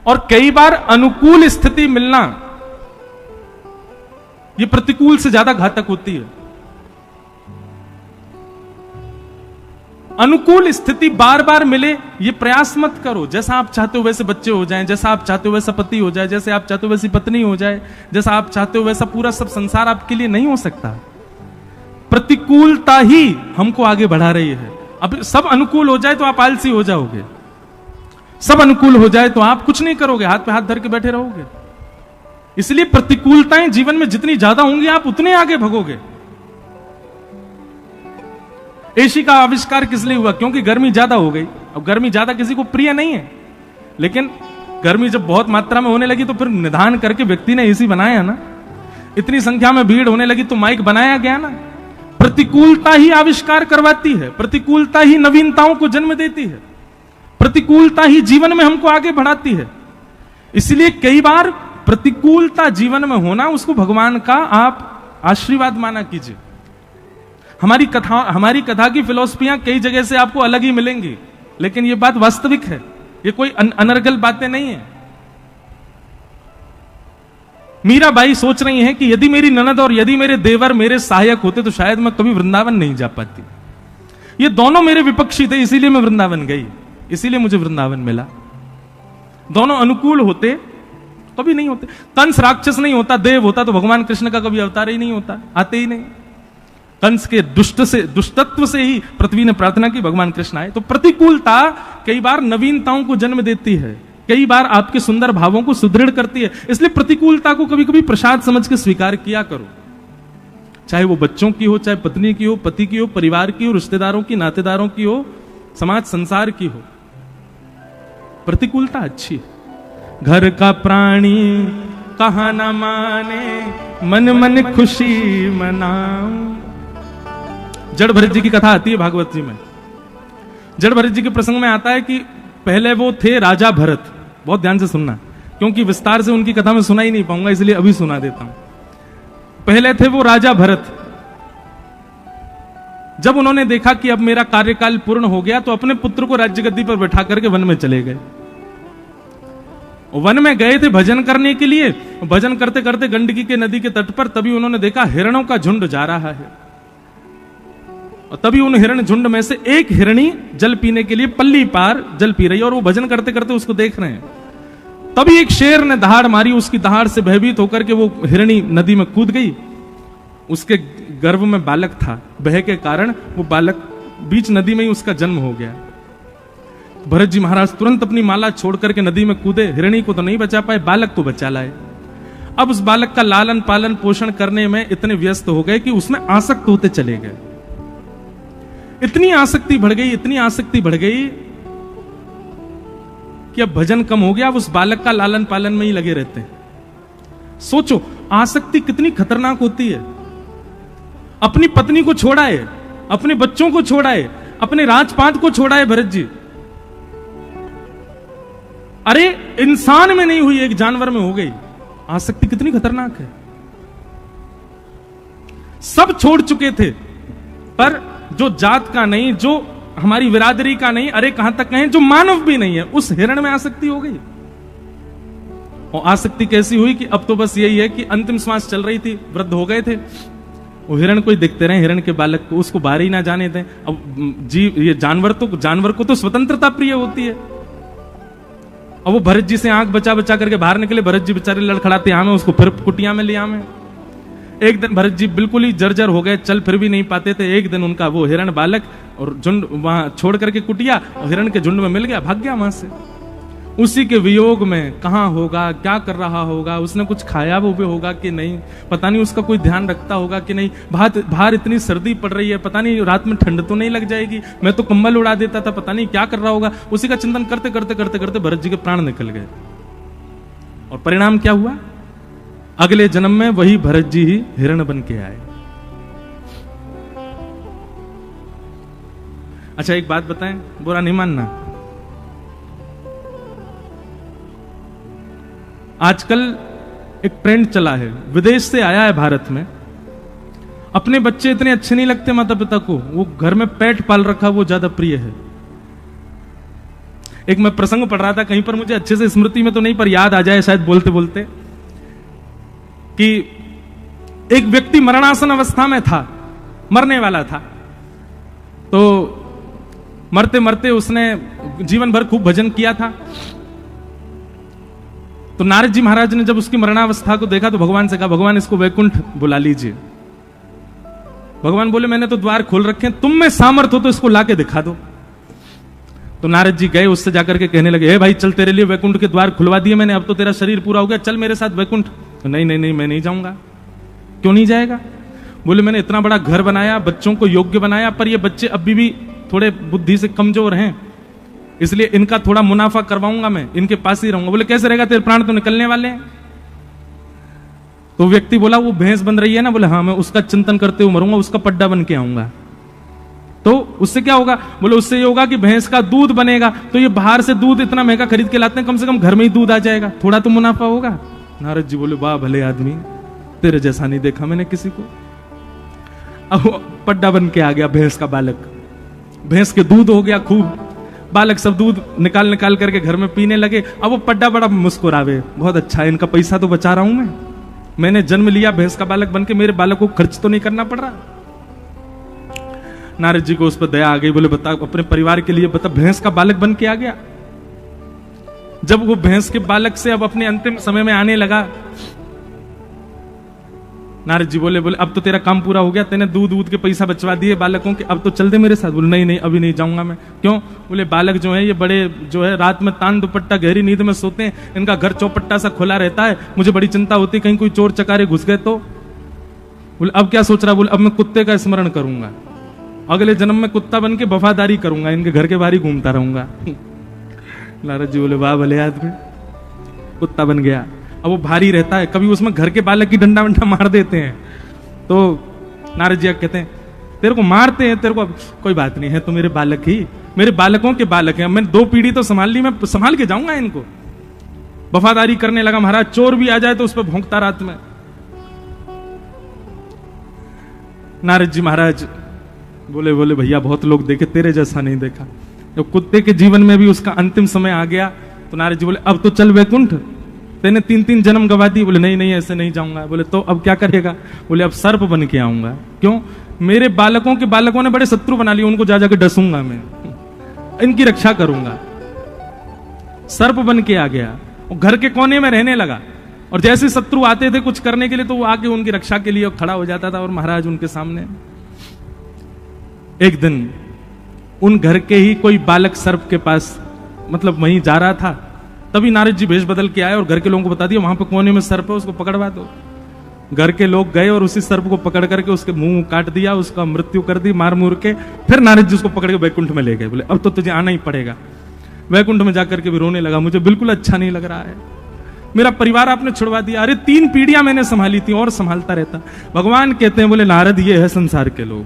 और कई बार अनुकूल स्थिति मिलना ये प्रतिकूल से ज्यादा घातक होती है। अनुकूल स्थिति बार बार मिले ये प्रयास मत करो, जैसा आप चाहते हो वैसे बच्चे हो जाएं, जैसा आप चाहते हो वैसा पति हो जाए, जैसे आप चाहते हो वैसी पत्नी हो जाए, जैसा आप चाहते हो वैसा पूरा सब संसार आपके लिए नहीं हो सकता। प्रतिकूलता ही हमको आगे बढ़ा रही है। अब सब अनुकूल हो जाए तो आप आलसी हो जाओगे, सब अनुकूल हो जाए तो आप कुछ नहीं करोगे, हाथ पे हाथ धर के बैठे रहोगे। इसलिए प्रतिकूलताएं जीवन में जितनी ज्यादा होंगी आप उतने आगे भगोगे। एसी का आविष्कार किस लिए हुआ? क्योंकि गर्मी ज्यादा हो गई। अब गर्मी ज्यादा किसी को प्रिय नहीं है, लेकिन गर्मी जब बहुत मात्रा में होने लगी तो फिर निदान करके व्यक्ति ने एसी बनाया ना। इतनी संख्या में भीड़ होने लगी तो माइक बनाया गया ना। प्रतिकूलता ही आविष्कार करवाती है, प्रतिकूलता ही नवीनताओं को जन्म देती है, प्रतिकूलता ही जीवन में हमको आगे बढ़ाती है। इसलिए कई बार प्रतिकूलता जीवन में होना उसको भगवान का आप आशीर्वाद माना कीजिए। हमारी कथा की फिलॉसफियां कई जगह से आपको अलग ही मिलेंगी, लेकिन यह बात वास्तविक है, ये कोई अनर्गल बातें नहीं है। मीराबाई सोच रही हैं कि यदि मेरी ननद और यदि मेरे देवर मेरे सहायक होते तो शायद मैं कभी वृंदावन नहीं जा पाती। ये दोनों मेरे विपक्षी थे, इसीलिए मैं वृंदावन गई, इसीलिए मुझे वृंदावन मिला। दोनों अनुकूल होते कभी नहीं होते। कंस राक्षस नहीं होता, देव होता तो भगवान कृष्ण का कभी अवतार ही नहीं होता, आते ही नहीं। कंस के दुष्टत्व से ही पृथ्वी ने प्रार्थना की भगवान कृष्ण आए। तो प्रतिकूलता कई बार नवीनताओं को जन्म देती है, कई बार आपके सुंदर भावों को सुदृढ़ करती है। इसलिए प्रतिकूलता को कभी कभी प्रसाद समझ के स्वीकार किया करो, चाहे वो बच्चों की हो, चाहे पत्नी की हो, पति की हो, परिवार की हो, रिश्तेदारों की, नातेदारों की हो, समाज संसार की हो। प्रतिकूलता अच्छी है। घर का प्राणी कहा न माने, मन मन खुशी मनाऊं। जड़ भरत जी की कथा आती है भागवत जी में। जड़ भरत जी के प्रसंग में आता है कि पहले वो थे राजा भरत। बहुत ध्यान से सुनना, क्योंकि विस्तार से उनकी कथा में सुना ही नहीं पाऊंगा, इसलिए अभी सुना देता हूं। पहले थे वो राजा भरत। जब उन्होंने देखा कि अब मेरा कार्यकाल पूर्ण हो गया तो अपने पुत्र को राज्य गद्दी पर बैठा करके वन में चले गए। वन में गए थे भजन करने के लिए। भजन करते करते गंडकी के नदी के तट पर तभी उन्होंने देखा हिरणों का झुंड जा रहा है, और तभी उन हिरण झुंड में से एक हिरणी जल पीने के लिए पल्ली पार जल पी रही है, और वो भजन करते करते उसको देख रहे हैं। तभी एक शेर ने दहाड़ मारी, उसकी दहाड़ से भयभीत होकर के वो हिरणी नदी में कूद गई। उसके गर्भ में बालक था, भय के कारण वो बालक बीच नदी में ही उसका जन्म हो गया। भरत जी महाराज तुरंत अपनी माला छोड़ करके नदी में कूदे। हिरणी को तो नहीं बचा पाए, बालक को बचा लाए। अब उस बालक का लालन पालन पोषण करने में इतने व्यस्त हो गए कि उसमें आसक्त होते चले गए। इतनी आसक्ति बढ़ गई, इतनी आसक्ति बढ़ गई कि अब भजन कम हो गया, अब उस बालक का लालन पालन में ही लगे रहते हैं। सोचो आसक्ति कितनी खतरनाक होती है। अपनी पत्नी को छोड़ाए, अपने बच्चों को छोड़ाए, अपने राजपाट को छोड़ाए भरत जी। अरे इंसान में नहीं हुई, एक जानवर में हो गई। आसक्ति कितनी खतरनाक है। सब छोड़ चुके थे, पर जो जात का नहीं, जो हमारी बिरादरी का नहीं, अरे कहां तक कहें जो मानव भी नहीं है, उस हिरण में आसक्ति हो गई। और आसक्ति कैसी हुई कि अब तो बस यही है कि अंतिम श्वास चल रही थी, वृद्ध हो गए थे। वो हिरण को ही देखते रहे, हिरण के बालक को, उसको बाहर ही ना जाने दें। अब ये जानवर को तो स्वतंत्रता प्रिय होती है। अब वो भरत जी से आंख बचा बचा करके बाहर निकले। भरत जी बेचारे लड़खड़ाते आमे, उसको फिर कुटिया में ले आमे। एक दिन भरत जी बिल्कुल ही जर्जर हो गए, चल फिर भी नहीं पाते थे। एक दिन उनका वो हिरण बालक और झुंड वहां छोड़ करके कुटिया, और हिरण के झुंड में मिल गया, भाग गया वहां से। उसी के वियोग में कहां होगा, क्या कर रहा होगा, उसने कुछ खाया वो भी होगा कि नहीं, पता नहीं उसका कोई ध्यान रखता होगा कि नहीं, बाहर इतनी सर्दी पड़ रही है, पता नहीं रात में ठंड तो नहीं लग जाएगी, मैं तो कंबल उड़ा देता था, पता नहीं क्या कर रहा होगा। उसी का चिंतन करते करते करते करते भरत जी के प्राण निकल गए। और परिणाम क्या हुआ? अगले जन्म में वही भरत जी ही हिरण बन के आए। अच्छा एक बात बताएं, बुरा नहीं मानना, आजकल एक ट्रेंड चला है, विदेश से आया है भारत में, अपने बच्चे इतने अच्छे नहीं लगते माता पिता को, वो घर में पेट पाल रखा वो ज्यादा प्रिय है। एक मैं प्रसंग पढ़ रहा था कहीं पर, मुझे अच्छे से स्मृति में तो नहीं पर याद आ जाए शायद बोलते बोलते, कि एक व्यक्ति मरणासन अवस्था में था, मरने वाला था, तो मरते मरते उसने जीवन भर खूब भजन किया था। तो नारद जी महाराज ने जब उसकी मरणावस्था को देखा तो भगवान से कहा, भगवान इसको वैकुंठ बुला लीजिए। भगवान बोले मैंने तो द्वार खोल रखे हैं, तुम में सामर्थ्य हो तो इसको लाके दिखा दो। तो नारद जी गए, उससे जाकर के कहने लगे, हे भाई चल तेरे लिए वैकुंठ के द्वार खुलवा दिए मैंने, अब तो तेरा शरीर पूरा हो गया, चल मेरे साथ वैकुंठ। नहीं नहीं नहीं मैं नहीं जाऊंगा। क्यों नहीं जाएगा? बोले मैंने इतना बड़ा घर बनाया, बच्चों को योग्य बनाया, पर ये बच्चे अभी भी थोड़े बुद्धि से कमजोर हैं, इसलिए इनका थोड़ा मुनाफा करवाऊंगा, मैं इनके पास ही रहूंगा। बोले कैसे रहेगा, तेरे प्राण तो निकलने वाले हैं। तो व्यक्ति बोला वो भैंस बन रही है ना, बोले हाँ मैं उसका चिंतन करते हुए मरूंगा, उसका पड्डा बन के आऊंगा। तो उससे क्या होगा? बोले उससे ये होगा कि भैंस का दूध बनेगा, तो ये बाहर से दूध इतना महंगा खरीद के लाते हैं, कम से कम घर में ही दूध आ जाएगा, थोड़ा तो मुनाफा होगा। नारद जी बोले वाह भले आदमी, तेरे जैसा नहीं देखा मैंने किसी को। अब पड्डा बन के आ गया भैंस का बालक, भैंस के दूध हो गया खूब, बालक सब दूध निकाल निकाल करके घर में पीने लगे। अब वो पड्डा बड़ा मुस्कुरावे, बहुत अच्छा है, इनका पैसा तो बचा रहा हूं मैंने जन्म लिया भैंस का बालक बनके, मेरे बालक को खर्च तो नहीं करना पड़ रहा। नारद जी को उस पर दया आ गई, बोले बता अपने परिवार के लिए बता, भैंस का बालक बन के आ गया। जब वो भैंस के बालक से अब अपने अंतिम समय में आने लगा, नारद जी बोले अब तो तेरा काम पूरा हो गया, तेने दूध के पैसा बचवा दिए बालकों के, अब तो चल दे मेरे साथ। बोले नहीं नहीं अभी नहीं जाऊंगा मैं। क्यों? बोले बालक जो है ये बड़े जो है रात में तान दुपट्टा गहरी नींद में सोते हैं, इनका घर चौपट्टा सा खुला रहता है, मुझे बड़ी चिंता होती है कहीं कोई चोर चकारे घुस गए तो। बोले अब क्या सोच रहा? बोले अब मैं कुत्ते का स्मरण करूंगा, अगले जन्म में कुत्ता बन के वफादारी करूंगा, इनके घर के बाहर ही घूमता रहूंगा। नारद जी बोले वाह भले आदमी, कुत्ता बन गया। अब वो भारी रहता है, कभी उसमें घर के बालक की डंडा वंडा मार देते हैं, तो नारद जी कहते हैं तेरे को मारते हैं, तेरे को कोई बात नहीं है, तो मेरे बालक ही, मेरे बालकों के बालक हैं, मैंने 2 पीढ़ी तो संभाल ली, मैं संभाल के जाऊंगा इनको। वफादारी करने लगा महाराज, चोर भी आ जाए तो उस पर भौंकता रात में। नारद जी महाराज बोले भैया बहुत लोग देखे, तेरे जैसा नहीं देखा। जब कुत्ते के जीवन में भी उसका अंतिम समय आ गया तो नारद जी बोले अब तो चल वैकुंठ, तेने 3 जन्म गवा दी। बोले नहीं नहीं ऐसे नहीं जाऊंगा। बोले तो अब क्या करेगा? बोले अब सर्प बन के आऊंगा। क्यों? मेरे बालकों के बालकों ने बड़े शत्रु बना लिए, उनको जा जाकर डसूंगा मैं, इनकी रक्षा करूंगा। सर्प बन के आ गया और घर के कोने में रहने लगा, और जैसे शत्रु आते थे कुछ करने के लिए तो वो आके उनकी रक्षा के लिए खड़ा हो जाता था, और महाराज उनके सामने। एक दिन उन घर के ही कोई बालक सर्प के पास मतलब वहीं जा रहा था, तभी नारद जी भेष बदल के आए और घर के लोगों को बता दिया वहां पे कोने में सर्प है, उसको पकड़वा दो। घर के लोग गए और उसी सर्प को पकड़ करके उसके मुंह काट दिया, उसका मृत्यु कर दी मार मूर के। फिर नारद जी उसको पकड़ के वैकुंठ में ले गए। बोले अब तो तुझे आना ही पड़ेगा। वैकुंठ में जाकर के भी रोने लगा, मुझे बिल्कुल अच्छा नहीं लग रहा है, मेरा परिवार आपने छुड़वा दिया, अरे 3 पीढ़ियां मैंने संभाली थी और संभालता रहता। भगवान कहते हैं बोले नारद ये है संसार के लोग,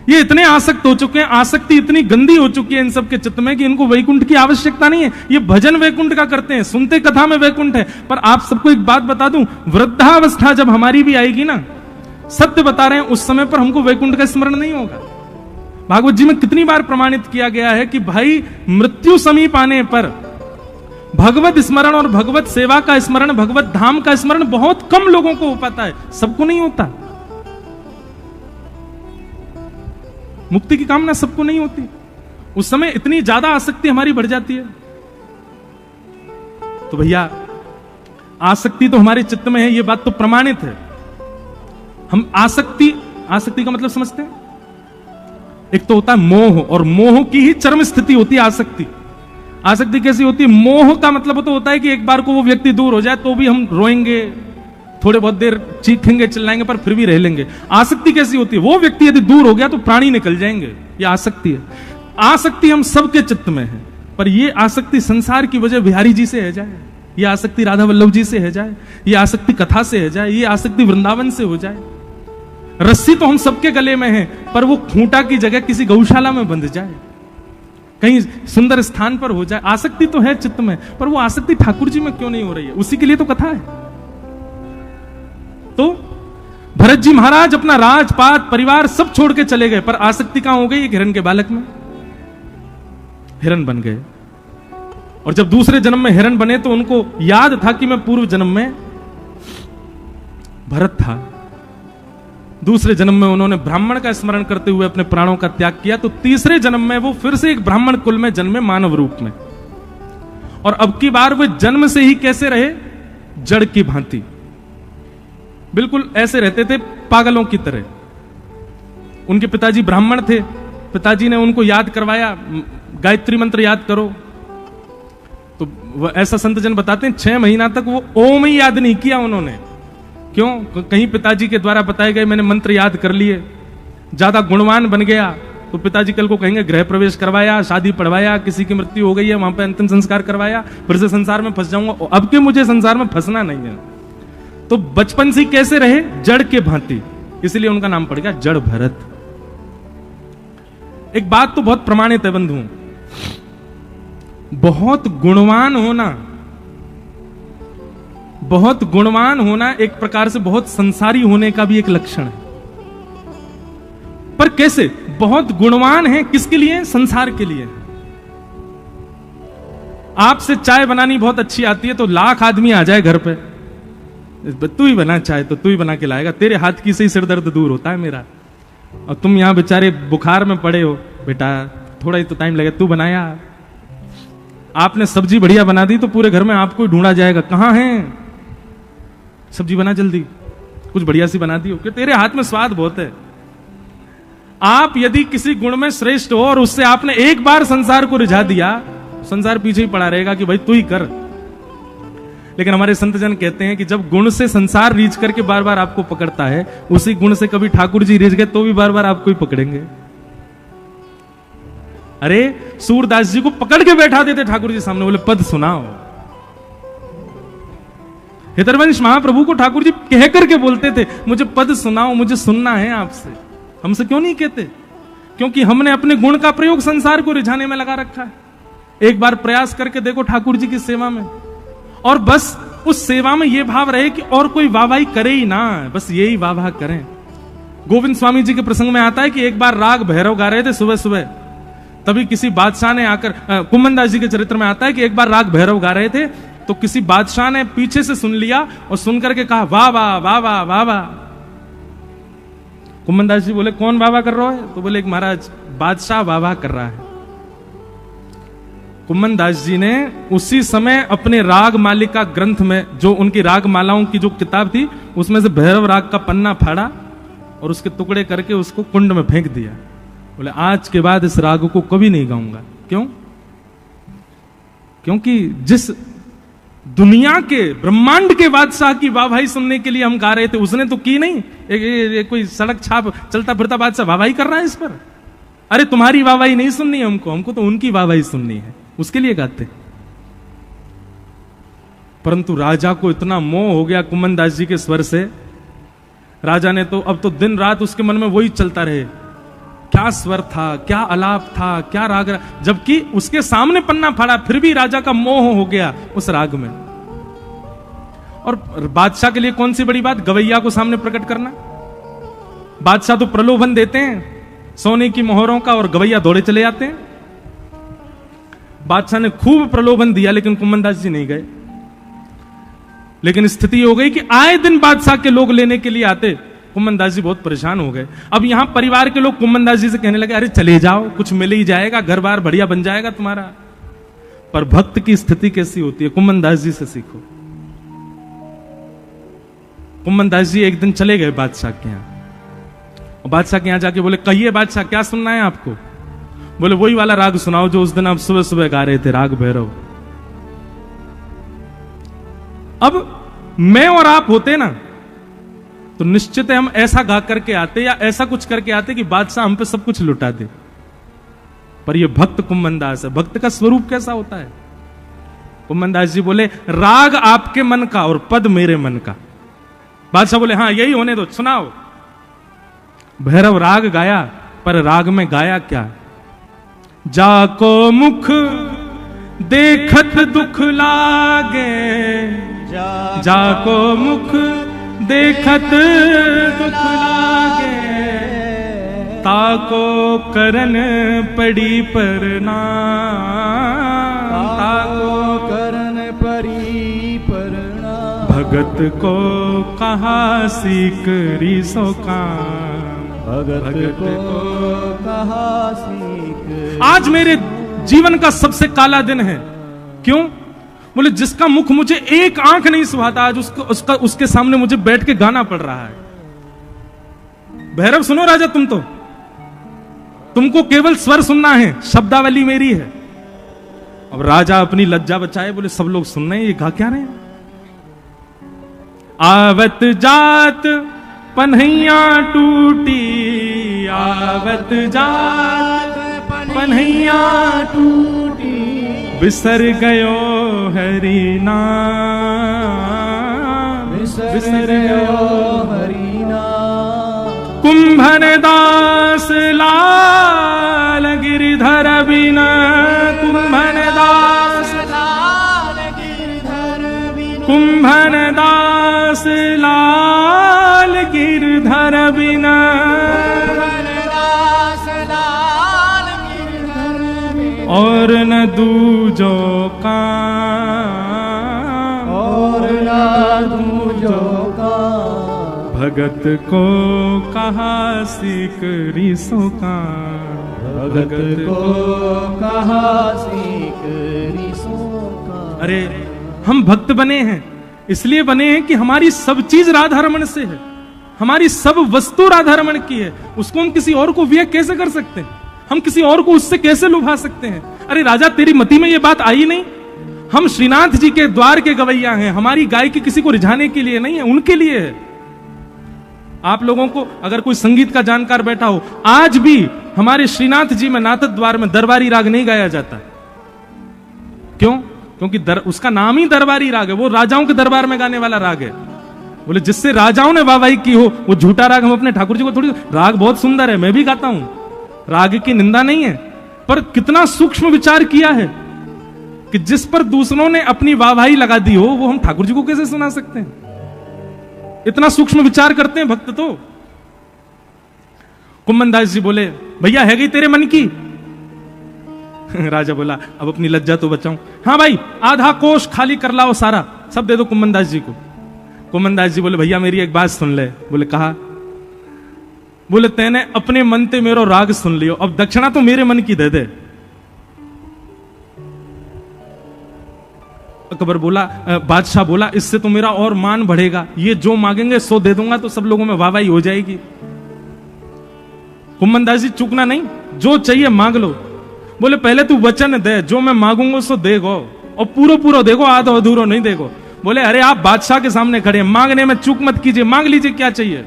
ये इतने आसक्त हो चुके हैं, आसक्ति इतनी गंदी हो चुकी है इन सब के चित्त में कि इनको वैकुंठ की आवश्यकता नहीं है। ये भजन वैकुंठ का करते हैं, सुनते कथा में वैकुंठ है। पर आप सबको एक बात बता दूं, वृद्धावस्था जब हमारी भी आएगी ना, सत्य बता रहे हैं, उस समय पर हमको वैकुंठ का स्मरण नहीं होगा। भागवत जी में कितनी बार प्रमाणित किया गया है कि भाई मृत्यु समीप आने पर भगवत स्मरण और भगवत सेवा का स्मरण, भगवत धाम का स्मरण बहुत कम लोगों को हो पाता है, सबको नहीं होता। मुक्ति की कामना सबको नहीं होती, उस समय इतनी ज्यादा आसक्ति हमारी बढ़ जाती है। तो भैया आसक्ति तो हमारे चित्त में है, ये बात तो प्रमाणित है। हम आसक्ति का मतलब समझते हैं? एक तो होता है मोह, और मोह की ही चरम स्थिति होती है आसक्ति। आसक्ति कैसी होती है? मोह का मतलब तो होता है कि एक बार को वो व्यक्ति दूर हो जाए तो भी हम रोएंगे, थोड़े बहुत देर चीखेंगे चिल्लाएंगे, पर फिर भी रह लेंगे। आसक्ति कैसी होती है? वो व्यक्ति यदि दूर हो गया तो प्राणी निकल जाएंगे। ये आसक्ति है। आसक्ति हम सबके चित्त में है, पर ये आसक्ति संसार की वजह बिहारी जी से है जाए, ये आसक्ति राधा वल्लभ जी से है जाए, ये आसक्ति कथा से है जाए, ये आसक्ति वृंदावन से हो जाए। रस्सी तो हम सबके गले में है, पर वो खूंटा की जगह किसी गौशाला में बंध जाए, कहीं सुंदर स्थान पर हो जाए। आसक्ति तो है चित्त में, पर वो आसक्ति ठाकुर जी में क्यों नहीं हो रही है? उसी के लिए तो कथा है। तो भरत जी महाराज अपना राजपाट परिवार सब छोड़ के चले गए, पर आसक्ति कहां हो गई? एक हिरण के बालक में हिरण बन गए। और जब दूसरे जन्म में हिरण बने तो उनको याद था कि मैं पूर्व जन्म में भरत था। दूसरे जन्म में उन्होंने ब्राह्मण का स्मरण करते हुए अपने प्राणों का त्याग किया, तो तीसरे जन्म में वो फिर से एक ब्राह्मण कुल में जन्मे, मानव रूप में। और अब की बार वे जन्म से ही कैसे रहे? जड़ की भांति, बिल्कुल ऐसे रहते थे पागलों की तरह। उनके पिताजी ब्राह्मण थे, पिताजी ने उनको याद करवाया, गायत्री मंत्र याद करो। तो ऐसा संत जन बताते हैं 6 महीना तक वो ओम ही याद नहीं किया उन्होंने। क्यों? कहीं पिताजी के द्वारा बताए गए मैंने मंत्र याद कर लिए, ज्यादा गुणवान बन गया तो पिताजी कल को कहेंगे गृह प्रवेश करवाया, शादी पढ़वाया, किसी की मृत्यु हो गई है वहां पे अंतिम संस्कार करवाया, फिर से संसार में फंस जाऊंगा। अब के मुझे संसार में फंसना नहीं है। तो बचपन से कैसे रहे? जड़ के भांति, इसलिए उनका नाम पड़ गया जड़ भरत। एक बात तो बहुत प्रमाणित है बंधु, बहुत गुणवान होना एक प्रकार से बहुत संसारी होने का भी एक लक्षण है। पर कैसे? बहुत गुणवान है किसके लिए? संसार के लिए। आपसे चाय बनानी बहुत अच्छी आती है तो लाख आदमी आ जाए घर पे, तू ही बना चाय, तो तू ही बना के लाएगा, तेरे हाथ की से ही सिर दर्द दूर होता है मेरा। और तुम यहां बेचारे बुखार में पड़े हो, बेटा थोड़ा ही तो टाइम लगे, तू बनाया। आपने सब्जी बढ़िया बना दी तो पूरे घर में आपको ही ढूंढा जाएगा, कहां है सब्जी, बना जल्दी, कुछ बढ़िया सी बना दी हो, कि तेरे हाथ में स्वाद बहुत है। आप यदि किसी गुण में श्रेष्ठ हो और उससे आपने एक बार संसार को रिझा दिया, संसार पीछे ही पड़ा रहेगा कि भाई तू ही कर। लेकिन हमारे संत जन कहते हैं कि जब गुण से संसार रीझ करके बार बार आपको पकड़ता है, उसी गुण से कभी ठाकुर जी रीझ गए तो भी बार बार आपको ही पकड़ेंगे। अरे सूरदास जी को पकड़ के बैठा देते ठाकुर जी सामने, बोले पद सुनाओ। हितरवंश महाप्रभु को ठाकुर जी कह करके बोलते थे मुझे पद सुनाओ, मुझे सुनना है आपसे। हमसे क्यों नहीं कहते? क्योंकि हमने अपने गुण का प्रयोग संसार को रिझाने में लगा रखा है। एक बार प्रयास करके देखो ठाकुर जी की सेवा में, और बस उस सेवा में यह भाव रहे कि और कोई वाहवाही करे ही ना, बस यही वाह करें। गोविंद स्वामी जी के प्रसंग में आता है कि एक बार राग भैरव गा रहे थे सुबह सुबह, तभी किसी बादशाह ने आकर, कुम्मनदास जी के चरित्र में आता है कि एक बार राग भैरव गा रहे थे तो किसी बादशाह ने पीछे से सुन लिया और सुन करके कहा वाह वाह वाह वाह वाह वाह। कुम्मनदास जी बोले कौन वाह वाह कर रहा है? तो बोले एक महाराज बादशाह वाह वाह कर रहा है। कुम्मनदास जी ने उसी समय अपने राग मालिका ग्रंथ में, जो उनकी राग मालाओं की जो किताब थी, उसमें से भैरव राग का पन्ना फाड़ा और उसके टुकड़े करके उसको कुंड में फेंक दिया। बोले आज के बाद इस राग को कभी नहीं गाऊंगा। क्यों? क्योंकि जिस दुनिया के ब्रह्मांड के बादशाह की वाहवाही सुनने के लिए हम गा रहे थे, उसने तो की नहीं। एक कोई सड़क छाप चलता फिरता बादशाह वाहवाही कर रहा है इस पर। अरे तुम्हारी वाहवाही नहीं सुननी है हमको तो उनकी वाहवाही सुननी है, उसके लिए गाते। परंतु राजा को इतना मोह हो गया कुम्मनदास जी के स्वर से, राजा ने तो अब तो दिन रात उसके मन में वही चलता रहे, क्या स्वर था, क्या आलाप था, क्या राग, जबकि उसके सामने पन्ना फाड़ा फिर भी राजा का मोह हो गया उस राग में। और बादशाह के लिए कौन सी बड़ी बात, गवैया को सामने प्रकट करना। बादशाह तो प्रलोभन देते हैं सोने की मोहरों का और गवैया दौड़े चले जाते हैं। बादशाह ने खूब प्रलोभन दिया लेकिन कुम्मनदास जी नहीं गए। लेकिन स्थिति हो गई कि आए दिन बादशाह के लोग लेने के लिए आते, कुम्मनदास जी बहुत परेशान हो गए। अब यहां परिवार के लोग कुम्मनदास जी से कहने लगे अरे चले जाओ, कुछ मिल ही जाएगा, घर बार बढ़िया बन जाएगा तुम्हारा। पर भक्त की स्थिति कैसी होती है, कुम्मनदास जी से सीखो। कुम्मनदास जी एक दिन चले गए बादशाह के यहां, और बादशाह के यहां जाके बोले कहिए बादशाह क्या सुनना है आपको। बोले वही वाला राग सुनाओ जो उस दिन आप सुबह सुबह गा रहे थे, राग भैरव। अब मैं और आप होते ना तो निश्चित है हम ऐसा गा करके आते या ऐसा कुछ करके आते कि बादशाह हम पे सब कुछ लुटा दे। पर ये भक्त कुम्भन दास है। भक्त का स्वरूप कैसा होता है? कुम्भन दास जी बोले राग आपके मन का और पद मेरे मन का। बादशाह बोले हाँ यही होने दो, सुनाओ। भैरव राग गाया, पर राग में गाया क्या? जाको मुख देखत दुख लागे, जाको मुख देखत दुख लागे, ताको करन पड़ी प्रणाम, ताको करन पड़ी प्रणाम। भगत को कहा सीख रिसो काम, भगत को कहा सीख। आज मेरे जीवन का सबसे काला दिन है। क्यों? बोले जिसका मुख मुझे एक आंख नहीं सुहाता, आज उसके सामने मुझे बैठ के गाना पड़ रहा है। भैरव सुनो राजा, तुमको केवल स्वर सुनना है, शब्दावली मेरी है। अब राजा अपनी लज्जा बचाए, बोले सब लोग सुन रहे हैं, ये गा क्या रहे हैं? आवत जात पन्हैया टूटी, आवत जात पन्हैया टूटी, बिसर गयो हरि नाम, बिसर गयो हरि नाम। कुंभन दास लाल गिरधर बिना, कुंभन दास लाल गिरधर बिना, कुंभन दास लाल गिरधर बिना, और न दूजो काम, और न दूजो काम। भगत को कहा सीख रिसो काम, भगत को कहा सीख रिसो काम। अरे हम भक्त बने हैं, इसलिए बने हैं कि हमारी सब चीज राधा रमण से है, हमारी सब वस्तु राधा रमण की है। उसको हम किसी और को व्यय कैसे कर सकते हैं? हम किसी और को उससे कैसे लुभा सकते हैं? अरे राजा तेरी मति में ये बात आई नहीं? हम श्रीनाथ जी के द्वार के गवैया हैं, हमारी गायकी किसी को रिझाने के लिए नहीं है, उनके लिए है। आप लोगों को अगर कोई संगीत का जानकार बैठा हो, आज भी हमारे श्रीनाथ जी में नाथद द्वार में दरबारी राग नहीं गाया जाता। क्यों? क्योंकि उसका नाम ही दरबारी राग है, वो राजाओं के दरबार में गाने वाला राग है। बोले जिससे राजाओं ने वाहवाही की हो वो झूठा राग हम अपने ठाकुर जी को थोड़ी। राग बहुत सुंदर है, मैं भी गाता हूं, राग की निंदा नहीं है, पर कितना सूक्ष्म विचार किया है कि जिस पर दूसरों ने अपनी वाहवाही लगा दी हो वो हम ठाकुर जी को कैसे सुना सकते हैं? इतना सूक्ष्म विचार करते हैं भक्त तो। कुम्भन दास जी बोले भैया है गई तेरे मन की? राजा बोला अब अपनी लज्जा तो बचाऊं। हाँ भाई आधा कोष खाली कर लाओ, सारा सब दे दो कुम्भन दास जी को। कुम्भन दास जी बोले भैया मेरी एक बात सुन ले। बोले कहा? बोले तेने अपने मन ते मेरो राग सुन लियो, अब दक्षिणा तो मेरे मन की दे दे। अकबर बोला, बादशाह बोला इससे तो मेरा और मान बढ़ेगा, ये जो मांगेंगे सो दे दूंगा तो सब लोगों में वाहवाही हो जाएगी। कुम्भन दास जी चूकना नहीं, जो चाहिए मांग लो। बोले पहले तू वचन दे, जो मैं मांगूंगा सो देगो, और पूरा पूरा देखो, आधा अधूरा नहीं देखो। बोले अरे आप बादशाह के सामने खड़े, मांगने में चूक मत कीजिए, मांग लीजिए क्या चाहिए।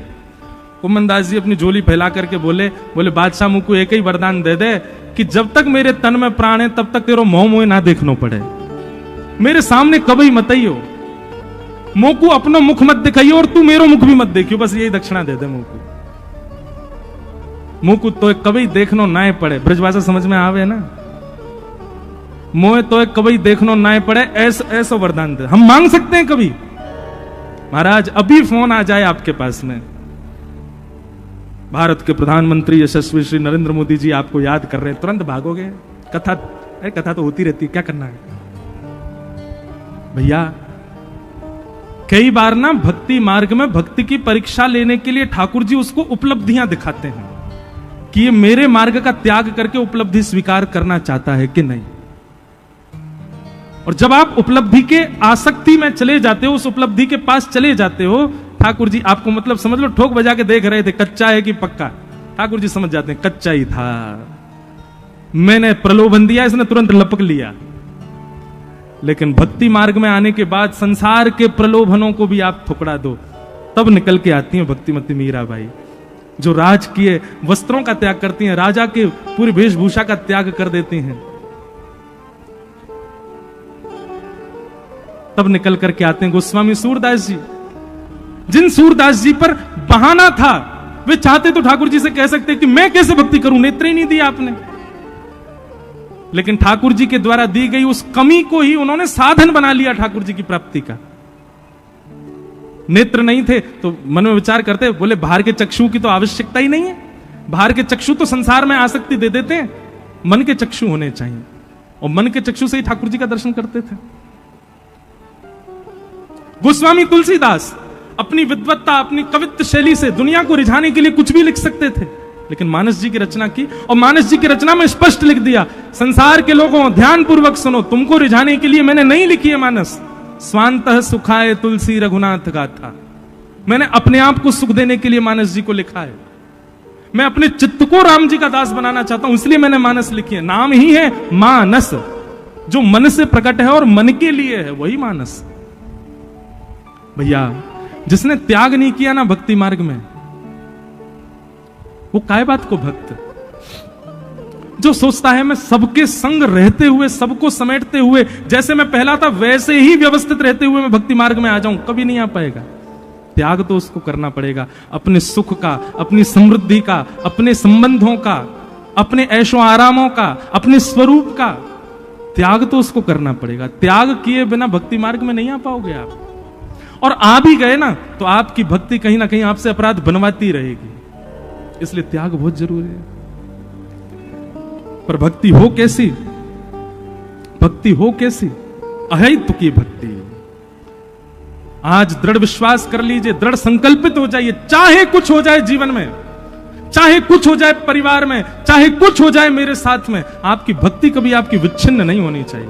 कुम्भन दास जी अपनी झोली फैला करके बोले बादशाह मुझको एक ही वरदान दे दे कि जब तक मेरे तन में प्राण है तब तक तेरो मोह मोह ना देखना पड़े, मेरे सामने कभी मत आइयो, मुंह को अपना मुख मत दिखाइयो और तू मेरो मुख भी मत देखियो, बस यही दक्षिणा दे दे। मुंह को तो कभी देखनो ना पड़े, ब्रजभाषा समझ में आवे ना, मोह तो कभी देखनो ना पड़े, ऐसा वरदान दे। हम मांग सकते हैं कभी? महाराज अभी फोन आ जाए आपके पास में, भारत के प्रधानमंत्री यशस्वी श्री नरेंद्र मोदी जी आपको याद कर रहे हैं, तुरंत भागोगे? कथा तो होती रहती है, क्या करना है भैया? कई बार ना भक्ति मार्ग में भक्ति की परीक्षा लेने के लिए ठाकुर जी उसको उपलब्धियां दिखाते हैं कि ये मेरे मार्ग का त्याग करके उपलब्धि स्वीकार करना चाहता है कि नहीं। और जब आप उपलब्धि के आसक्ति में चले जाते हो, उस उपलब्धि के पास चले जाते हो, ठाकुर जी आपको मतलब समझ लो ठोक बजा के देख रहे थे, कच्चा है कि पक्का। ठाकुर जी समझ जाते हैं कच्चा ही था, मैंने प्रलोभन दिया, इसने तुरंत लपक लिया। लेकिन भक्ति मार्ग में आने के बाद संसार के प्रलोभनों को भी आप ठुकरा दो, तब निकल के आती हैं भक्तिमती मीराबाई, जो राजकीय वस्त्रों का त्याग करती हैं, राजा के पूरी वेशभूषा का त्याग कर देती हैं, तब निकल करके आते हैं गोस्वामी सूरदास जी। जिन सूरदास जी पर बहाना था, वे चाहते तो ठाकुर जी से कह सकते कि मैं कैसे भक्ति करूं, नेत्र ही नहीं दिया आपने। लेकिन ठाकुर जी के द्वारा दी गई उस कमी को ही उन्होंने साधन बना लिया ठाकुर जी की प्राप्ति का। नेत्र नहीं थे तो मन में विचार करते, बोले बाहर के चक्षु की तो आवश्यकता ही नहीं है, बाहर के चक्षु तो संसार में आसक्ति दे देते हैं, मन के चक्षु होने चाहिए। और मन के चक्षु से ही ठाकुर जी का दर्शन करते थे। गोस्वामी तुलसीदास अपनी विद्वत्ता, अपनी कवित्व शैली से दुनिया को रिझाने के लिए कुछ भी लिख सकते थे, लेकिन मानस जी की रचना की, और मानस जी की रचना में स्पष्ट लिख दिया, संसार के लोगों ध्यान पूर्वक सुनो, तुमको रिझाने के लिए मैंने नहीं लिखी है मानस। स्वांतः सुखाए तुलसी रघुनाथ गाथा, मैंने अपने आप को सुख देने के लिए मानस जी को लिखा है। मैं अपने चित्त को राम जी का दास बनाना चाहता हूं, इसलिए मैंने मानस लिखी है। नाम ही है मानस, जो मन से प्रकट है और मन के लिए है, वही मानस। भैया जिसने त्याग नहीं किया ना भक्ति मार्ग में, वो काय बात को भक्त। जो सोचता है मैं सबके संग रहते हुए, सबको समेटते हुए, जैसे मैं पहला था वैसे ही व्यवस्थित रहते हुए मैं भक्ति मार्ग में आ जाऊं, कभी नहीं आ पाएगा। त्याग तो उसको करना पड़ेगा, अपने सुख का, अपनी समृद्धि का, अपने संबंधों का, अपने ऐशो आरामों का, अपने स्वरूप का त्याग तो उसको करना पड़ेगा। त्याग किए बिना भक्ति मार्ग में नहीं आ पाओगे आप। और आ भी गए ना तो आपकी भक्ति कहीं ना कहीं आपसे अपराध बनवाती रहेगी, इसलिए त्याग बहुत जरूरी है। पर भक्ति हो कैसी? भक्ति हो कैसी? अहित की भक्ति। आज दृढ़ विश्वास कर लीजिए, दृढ़ संकल्पित हो जाइए, चाहे कुछ हो जाए जीवन में, चाहे कुछ हो जाए परिवार में, चाहे कुछ हो जाए मेरे साथ में, आपकी भक्ति कभी आपकी विच्छिन्न नहीं होनी चाहिए।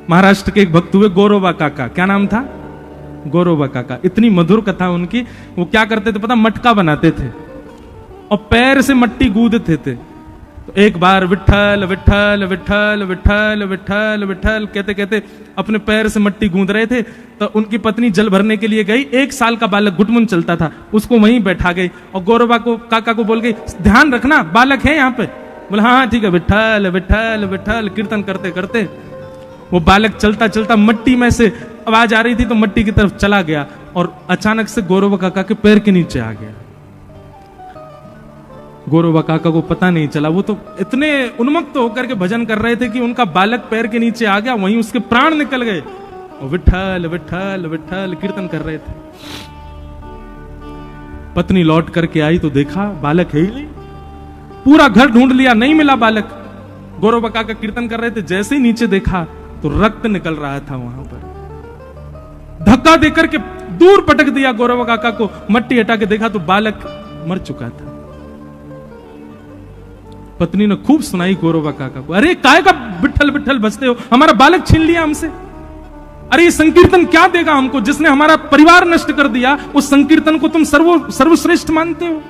महाराष्ट्र के एक भक्त हुए गौरवा काका, क्या नाम था? गौरवा काका। इतनी मधुर कथा उनकी। वो क्या करते थे पता? मटका बनाते थे और पैर से मट्टी गूंदते थे। तो एक बार विठल विठल विठल विठल विठल विठल कहते कहते अपने पैर से मट्टी गूंद रहे थे, तो उनकी पत्नी जल भरने के लिए गई। 1 साल का बालक गुटमुन चलता था, उसको वहीं बैठा गई और गौरवा को काका को बोल गई, ध्यान रखना बालक है यहाँ पे। बोले हाँ ठीक है। विठल विठल विठल कीर्तन करते करते वो बालक चलता चलता मट्टी में से आवाज आ रही थी तो मट्टी की तरफ चला गया और अचानक से गौरव काका के पैर के नीचे आ गया। गौरव काका को पता नहीं चला, वो तो इतने उन्मत्त होकर के भजन कर रहे थे कि उनका बालक पैर के नीचे आ गया, वहीं उसके प्राण निकल गए। और विठल विठल विठल कीर्तन कर रहे थे। पत्नी लौट करके आई तो देखा बालक है ही नहीं। पूरा घर ढूंढ लिया, नहीं मिला बालक। गौरव काका कीर्तन कर रहे थे, जैसे ही नीचे देखा तो रक्त निकल रहा था वहां पर। धक्का देकर के दूर पटक दिया गौरव काका को, मट्टी हटा के देखा तो बालक मर चुका था। पत्नी ने खूब सुनाई गौरव काका को, अरे काय का बिठल बिठल बजते हो, हमारा बालक छीन लिया हमसे। अरे ये संकीर्तन क्या देगा हमको, जिसने हमारा परिवार नष्ट कर दिया, उस संकीर्तन को तुम सर्वश्रेष्ठ मानते हो।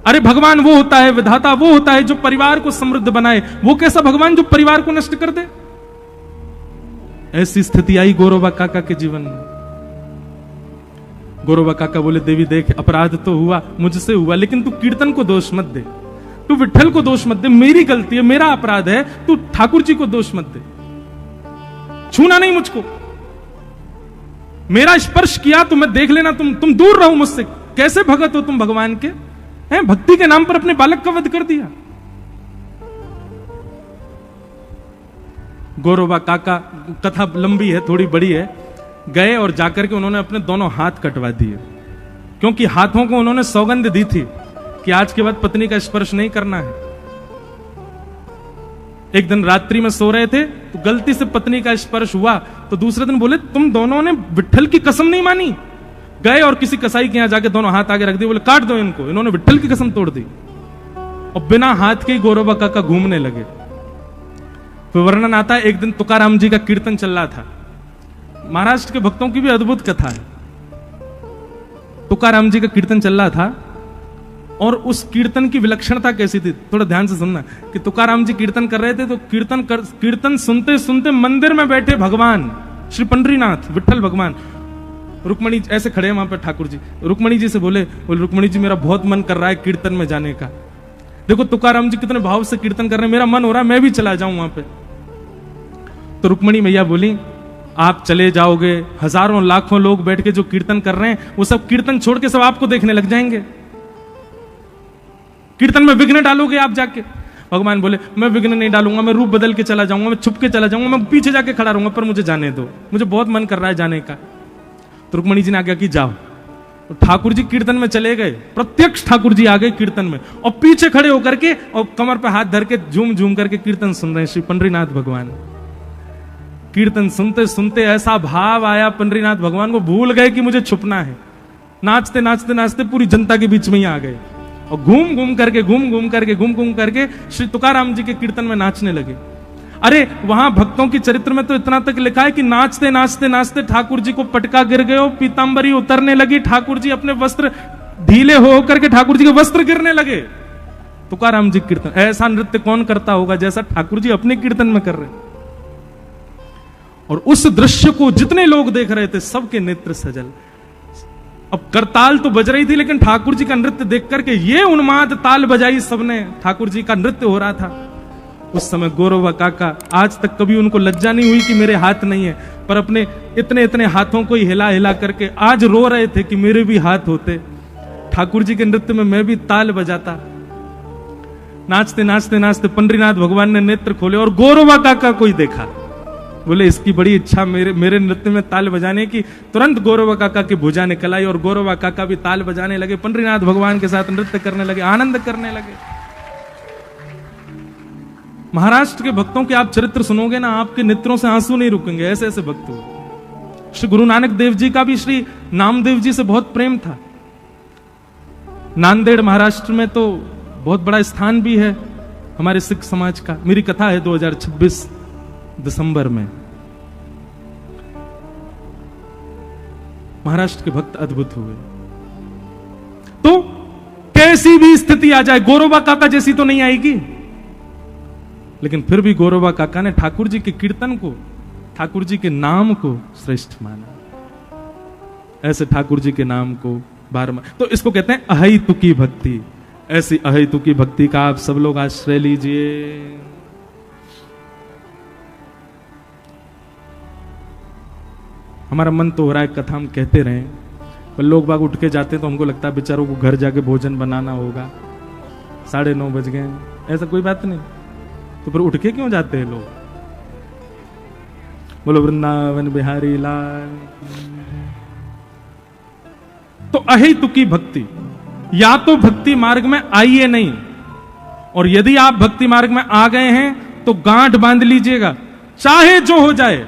अरे भगवान वो होता है, विधाता वो होता है जो परिवार को समृद्ध बनाए, वो कैसा भगवान जो परिवार को नष्ट कर दे। ऐसी स्थिति आई गौरवा काका के जीवन में। गौरवा काका बोले, देवी देख अपराध तो हुआ, मुझसे हुआ, लेकिन तू कीर्तन को दोष मत दे, तू विठल को दोष मत दे, मेरी गलती है, मेरा अपराध है, तू ठाकुर जी को दोष मत दे। छूना नहीं मुझको, मेरा स्पर्श किया तो मैं देख लेना, तुम दूर रहो मुझसे। कैसे भगत हो तुम भगवान के, हैं? भक्ति के नाम पर अपने बालक का वध कर दिया। गौरवा काका, कथा लंबी है, थोड़ी बड़ी है, गए और जाकर के उन्होंने अपने दोनों हाथ कटवा दिए, क्योंकि हाथों को उन्होंने सौगंध दी थी कि आज के बाद पत्नी का स्पर्श नहीं करना है। एक दिन रात्रि में सो रहे थे तो गलती से पत्नी का स्पर्श हुआ, तो दूसरे दिन बोले तुम दोनों ने विठल की कसम नहीं मानी। गए और किसी कसाई के यहां जाके दोनों हाथ आगे रख दिए, बोले काट दो इनको। इन्होंने विठल की कसम तोड़ दी और बिना हाथ के गौरवा काका घूमने लगे। फिर वर्णन आता है, एक दिन तुकाराम जी का कीर्तन चल रहा था। महाराष्ट्र के भक्तों की भी अद्भुत कथा है। तुकाराम जी का कीर्तन चल रहा था और उस कीर्तन की विलक्षणता कैसी थी, थोड़ा ध्यान से सुनना। कि तुकाराम जी कीर्तन कर रहे थे तो कीर्तन सुनते सुनते मंदिर में बैठे भगवान श्री पंडरीनाथ विठल भगवान, रुक्मणी ऐसे खड़े हैं वहां पे ठाकुर जी, रुक्मणी जी से बोले रुक्मणी जी मेरा बहुत मन कर रहा है कीर्तन में जाने का। देखो तुकाराम जी कितने भाव से कीर्तन कर रहे हैं, मेरा मन हो रहा है मैं भी चला जाऊं वहां पे। तो रुक्मणी मैया बोली आप चले जाओगे, हजारों लाखों लोग बैठ के जो कीर्तन कर रहे हैं वो सब कीर्तन छोड़ के सब आपको देखने लग जाएंगे, कीर्तन में विघ्न डालोगे आप जाके। भगवान बोले मैं विघ्न नहीं डालूंगा, मैं रूप बदल के चला जाऊंगा, मैं छुप के चला जाऊंगा, मैं पीछे जाके खड़ा रहूंगा, पर मुझे जाने दो, मुझे बहुत मन कर रहा है जाने का। तो रुक्मणी जी ने आज्ञा की जाओ। तो ठाकुर जी कीर्तन में चले गए, प्रत्यक्ष ठाकुर जी आ गए कीर्तन में और पीछे खड़े होकर के और कमर पे हाथ धर के झूम झूम करके कीर्तन सुन रहे हैं श्री पंडरीनाथ भगवान। कीर्तन सुनते सुनते ऐसा भाव आया पंडरीनाथ भगवान को भूल गए कि मुझे छुपना है। नाचते नाचते नाचते पूरी जनता के बीच में ही आ गए और घूम घूम करके श्री तुकाराम जी के कीर्तन में नाचने लगे। अरे वहां भक्तों की चरित्र में तो इतना तक लिखा है कि नाचते नाचते नाचते ठाकुर जी को पटका गिर गए, पीतांबरी उतरने लगी, ठाकुर जी अपने वस्त्र ढीले हो करके ठाकुर जी के वस्त्र गिरने लगे। तुकाराम जी कीर्तन, ऐसा नृत्य कौन करता होगा जैसा ठाकुर जी अपने कीर्तन में कर रहे। और उस दृश्य को जितने लोग देख रहे थे सबके नेत्र सजल। अब करताल तो बज रही थी लेकिन ठाकुर जी का नृत्य देख करके ये उन्माद ताल बजाई सबने, ठाकुर जी का नृत्य हो रहा था। उस समय गौरवा काका, आज तक कभी उनको लज्जा नहीं हुई कि मेरे हाथ नहीं है, पर अपने इतने इतने हाथों को ही हिला हिला करके आज रो रहे थे कि मेरे भी हाथ होते, ठाकुर जी के नृत्य में मैं भी ताल बजाता। नाचते नाचते नाचते पंडरीनाथ भगवान ने नेत्र खोले और गौरवा काका को ही देखा। बोले इसकी बड़ी इच्छा मेरे नृत्य में ताल बजाने की। तुरंत गौरवा काका की भुजा निकल आई और गौरवा काका भी ताल बजाने लगे, पंडरीनाथ भगवान के साथ नृत्य करने लगे, आनंद करने लगे। महाराष्ट्र के भक्तों के आप चरित्र सुनोगे ना, आपके नेत्रों से आंसू नहीं रुकेंगे, ऐसे ऐसे भक्त हो। श्री गुरु नानक देव जी का भी श्री नामदेव जी से बहुत प्रेम था। नांदेड़ महाराष्ट्र में तो बहुत बड़ा स्थान भी है हमारे सिख समाज का। मेरी कथा है 2026 दिसंबर में। महाराष्ट्र के भक्त अद्भुत हुए। तो कैसी भी स्थिति आ जाए, गौरवा काका जैसी तो नहीं आएगी, लेकिन फिर भी गौरवा काका ने ठाकुर जी के कीर्तन को, ठाकुर जी के नाम को श्रेष्ठ माना। ऐसे ठाकुर जी के नाम को बार बार, तो इसको कहते हैं अहेतुकी भक्ति। ऐसी अहेतुकी भक्ति का आप सब लोग आश्रय लीजिए। हमारा मन तो हो रहा है कथा हम कहते रहें, पर लोग बाग उठ के जाते हैं तो हमको लगता है बेचारों को घर जाके भोजन बनाना होगा, 9:30 बज गए। ऐसा कोई बात नहीं, तो फिर उठ के क्यों जाते हैं लोग? बोलो वृंदावन बिहारी लाल। तो अहेतुकी भक्ति, या तो भक्ति मार्ग में आइए नहीं, और यदि आप भक्ति मार्ग में आ गए हैं तो गांठ बांध लीजिएगा, चाहे जो हो जाए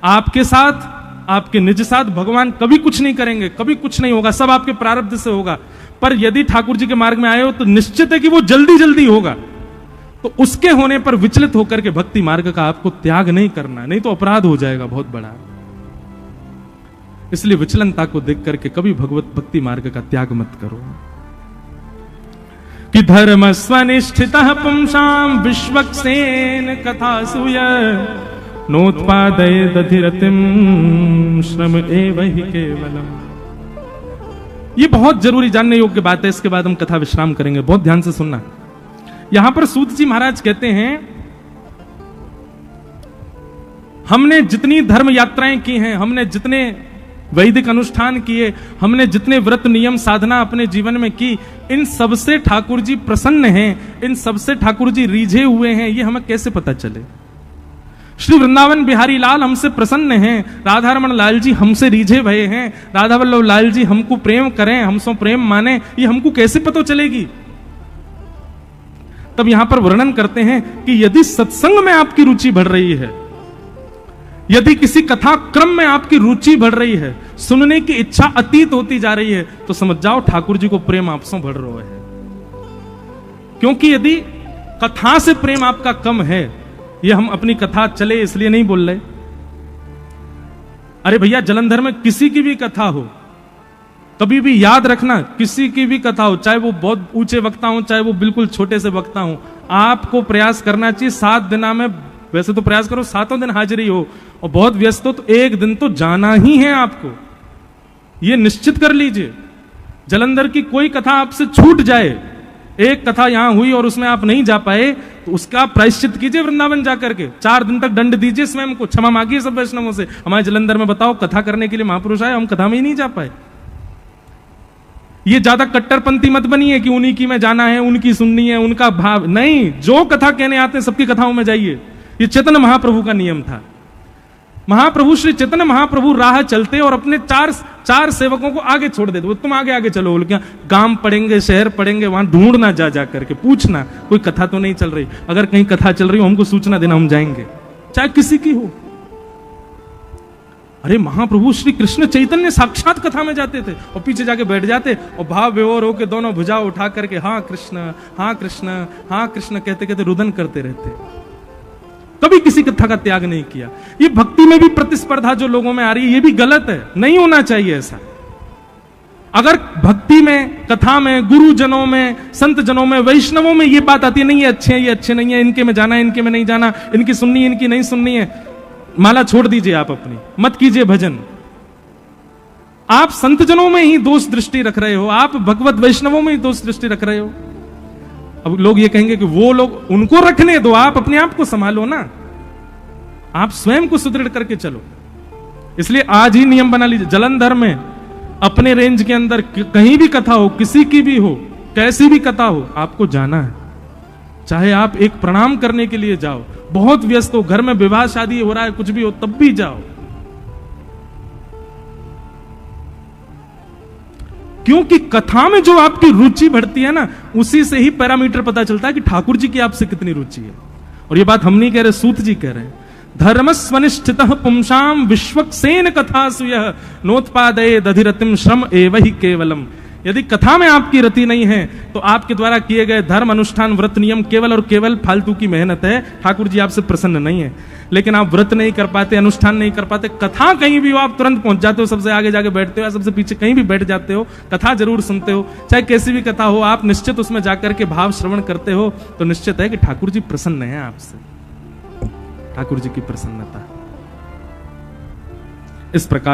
आपके साथ, आपके निज साथ भगवान कभी कुछ नहीं करेंगे, कभी कुछ नहीं होगा, सब आपके प्रारब्ध से होगा। पर यदि ठाकुर जी के मार्ग में आए हो तो निश्चित है कि वो जल्दी जल्दी होगा। तो उसके होने पर विचलित होकर के भक्ति मार्ग का आपको त्याग नहीं करना, नहीं तो अपराध हो जाएगा बहुत बड़ा। इसलिए विचलनता को देख करके कभी भगवत भक्ति मार्ग का त्याग मत करो। कि धर्म स्वनिष्ठितः पुंसाम विश्वक्सेन कथा सूय नोत्पादये दधिरतिम श्रम एव हि केवलम। ये बहुत जरूरी जानने योग्य बात है, इसके बाद हम कथा विश्राम करेंगे, बहुत ध्यान से सुनना। यहां पर सूत जी महाराज कहते हैं हमने जितनी धर्म यात्राएं की हैं, हमने जितने वैदिक अनुष्ठान किए, हमने जितने व्रत नियम साधना अपने जीवन में की, इन सबसे ठाकुर जी प्रसन्न हैं, इन सबसे ठाकुर जी रीझे हुए हैं, ये हमें कैसे पता चले? श्री वृंदावन बिहारी लाल हमसे प्रसन्न हैं, राधा रमन लाल जी हमसे रीझे भये हैं, राधा वल्लभ लाल जी हमको प्रेम करें, हमसे प्रेम माने, ये हमको कैसे पता चलेगी? तब यहां पर वर्णन करते हैं कि यदि सत्संग में आपकी रुचि बढ़ रही है, यदि किसी कथा क्रम में आपकी रुचि बढ़ रही है, सुनने की इच्छा अतीत होती जा रही है, तो समझ जाओ ठाकुर जी को प्रेम आपसे बढ़ रहा है। क्योंकि यदि कथा से प्रेम आपका कम है, ये हम अपनी कथा चले इसलिए नहीं बोल रहे। अरे भैया, जलंधर में किसी की भी कथा हो, कभी भी याद रखना, किसी की भी कथा हो, चाहे वो बहुत ऊंचे वक्ता हो, चाहे वो बिल्कुल छोटे से वक्ता हो, आपको प्रयास करना चाहिए 7 दिना में, वैसे तो प्रयास करो 7 दिन हाजिरी हो, और बहुत व्यस्त हो तो 1 दिन तो जाना ही है आपको, ये निश्चित कर लीजिए। जालंधर की कोई कथा आपसे छूट जाए, एक कथा यहां हुई और उसमें आप नहीं जा पाए, तो उसका प्रायश्चित कीजिए वृंदावन जाकर के, 4 दिन तक दंड दीजिए स्वयं को, क्षमा मांगिए सब वैष्णवों से। हमारे जालंधर में बताओ कथा करने के लिए महापुरुष आए, हम कथा में ही नहीं जा पाए। ये ज्यादा कट्टरपंथी मत बनिए कि उन्हीं की में जाना है, उनकी सुननी है, उनका भाव नहीं, जो कथा कहने आते हैं सबकी कथाओं में जाइए। ये चैतन्य महाप्रभु का नियम था। महाप्रभु श्री चैतन्य महाप्रभु राह चलते और अपने चार सेवकों को आगे छोड़ देते, तुम आगे आगे चलो, बोल क्या गांव पड़ेंगे, शहर पड़ेंगे, वहां ढूंढना जा करके पूछना कोई कथा तो नहीं चल रही, अगर कहीं कथा चल रही हो हमको सूचना देना, हम जाएंगे, चाहे किसी की हो। अरे महाप्रभु श्री कृष्ण चैतन्य साक्षात कथा में जाते थे और पीछे जाके बैठ जाते और भाव विभोर होकर दोनों भुजा उठा करके हाँ कृष्ण हाँ कृष्ण हाँ कृष्ण कहते कहते रुदन करते रहते, कभी किसी कथा का त्याग नहीं किया। ये भक्ति में भी प्रतिस्पर्धा जो लोगों में आ रही है, ये भी गलत है, नहीं होना चाहिए ऐसा। अगर भक्ति में, कथा में, गुरुजनों में, संत जनों में, वैष्णवों में ये बात आती है नहीं ये अच्छे हैं, ये अच्छे नहीं है, इनके में जाना है, इनके में नहीं जाना, इनकी सुननी है, इनकी नहीं सुननी है, माला छोड़ दीजिए, आप अपनी मत कीजिए भजन। आप संत जनों में ही दोष दृष्टि रख रहे हो, आप भगवत वैष्णवों में ही दोष दृष्टि रख रहे हो। अब लोग ये कहेंगे कि वो लोग, उनको रखने दो, आप अपने आप को संभालो ना, आप स्वयं को सुदृढ़ करके चलो। इसलिए आज ही नियम बना लीजिए, जालंधर में अपने रेंज के अंदर कहीं भी कथा हो, किसी की भी हो, कैसी भी कथा हो, आपको जाना है। चाहे आप एक प्रणाम करने के लिए जाओ, बहुत व्यस्त हो, घर में विवाह शादी हो रहा है, कुछ भी हो, तब भी जाओ, क्योंकि कथा में जो आपकी रुचि बढ़ती है ना, उसी से ही पैरामीटर पता चलता है कि ठाकुर जी की आपसे कितनी रुचि है। और ये बात हम नहीं कह रहे, सूत जी कह रहे हैं, धर्मस्वनिष्ठितः पुंसाम विश्वक्सेन कथासु यः नोत्पादये दधिरतिम श्रम एव हि केवलम। यदि कथा में आपकी रति नहीं है तो आपके द्वारा किए गए धर्म अनुष्ठान व्रत नियम केवल और केवल फालतू की मेहनत है, ठाकुर जी आपसे प्रसन्न नहीं है। लेकिन आप व्रत नहीं कर पाते, अनुष्ठान नहीं कर पाते, कथा कहीं भी हो आप तुरंत पहुंच जाते हो, सबसे आगे जाके बैठते हो या सबसे पीछे कहीं भी बैठ जाते हो, कथा जरूर सुनते हो, चाहे कैसी भी कथा हो, आप निश्चित उसमें जाकर के भाव श्रवण करते हो, तो निश्चित है कि ठाकुर जी प्रसन्न है आपसे, ठाकुर जी की प्रसन्नता। इस प्रकार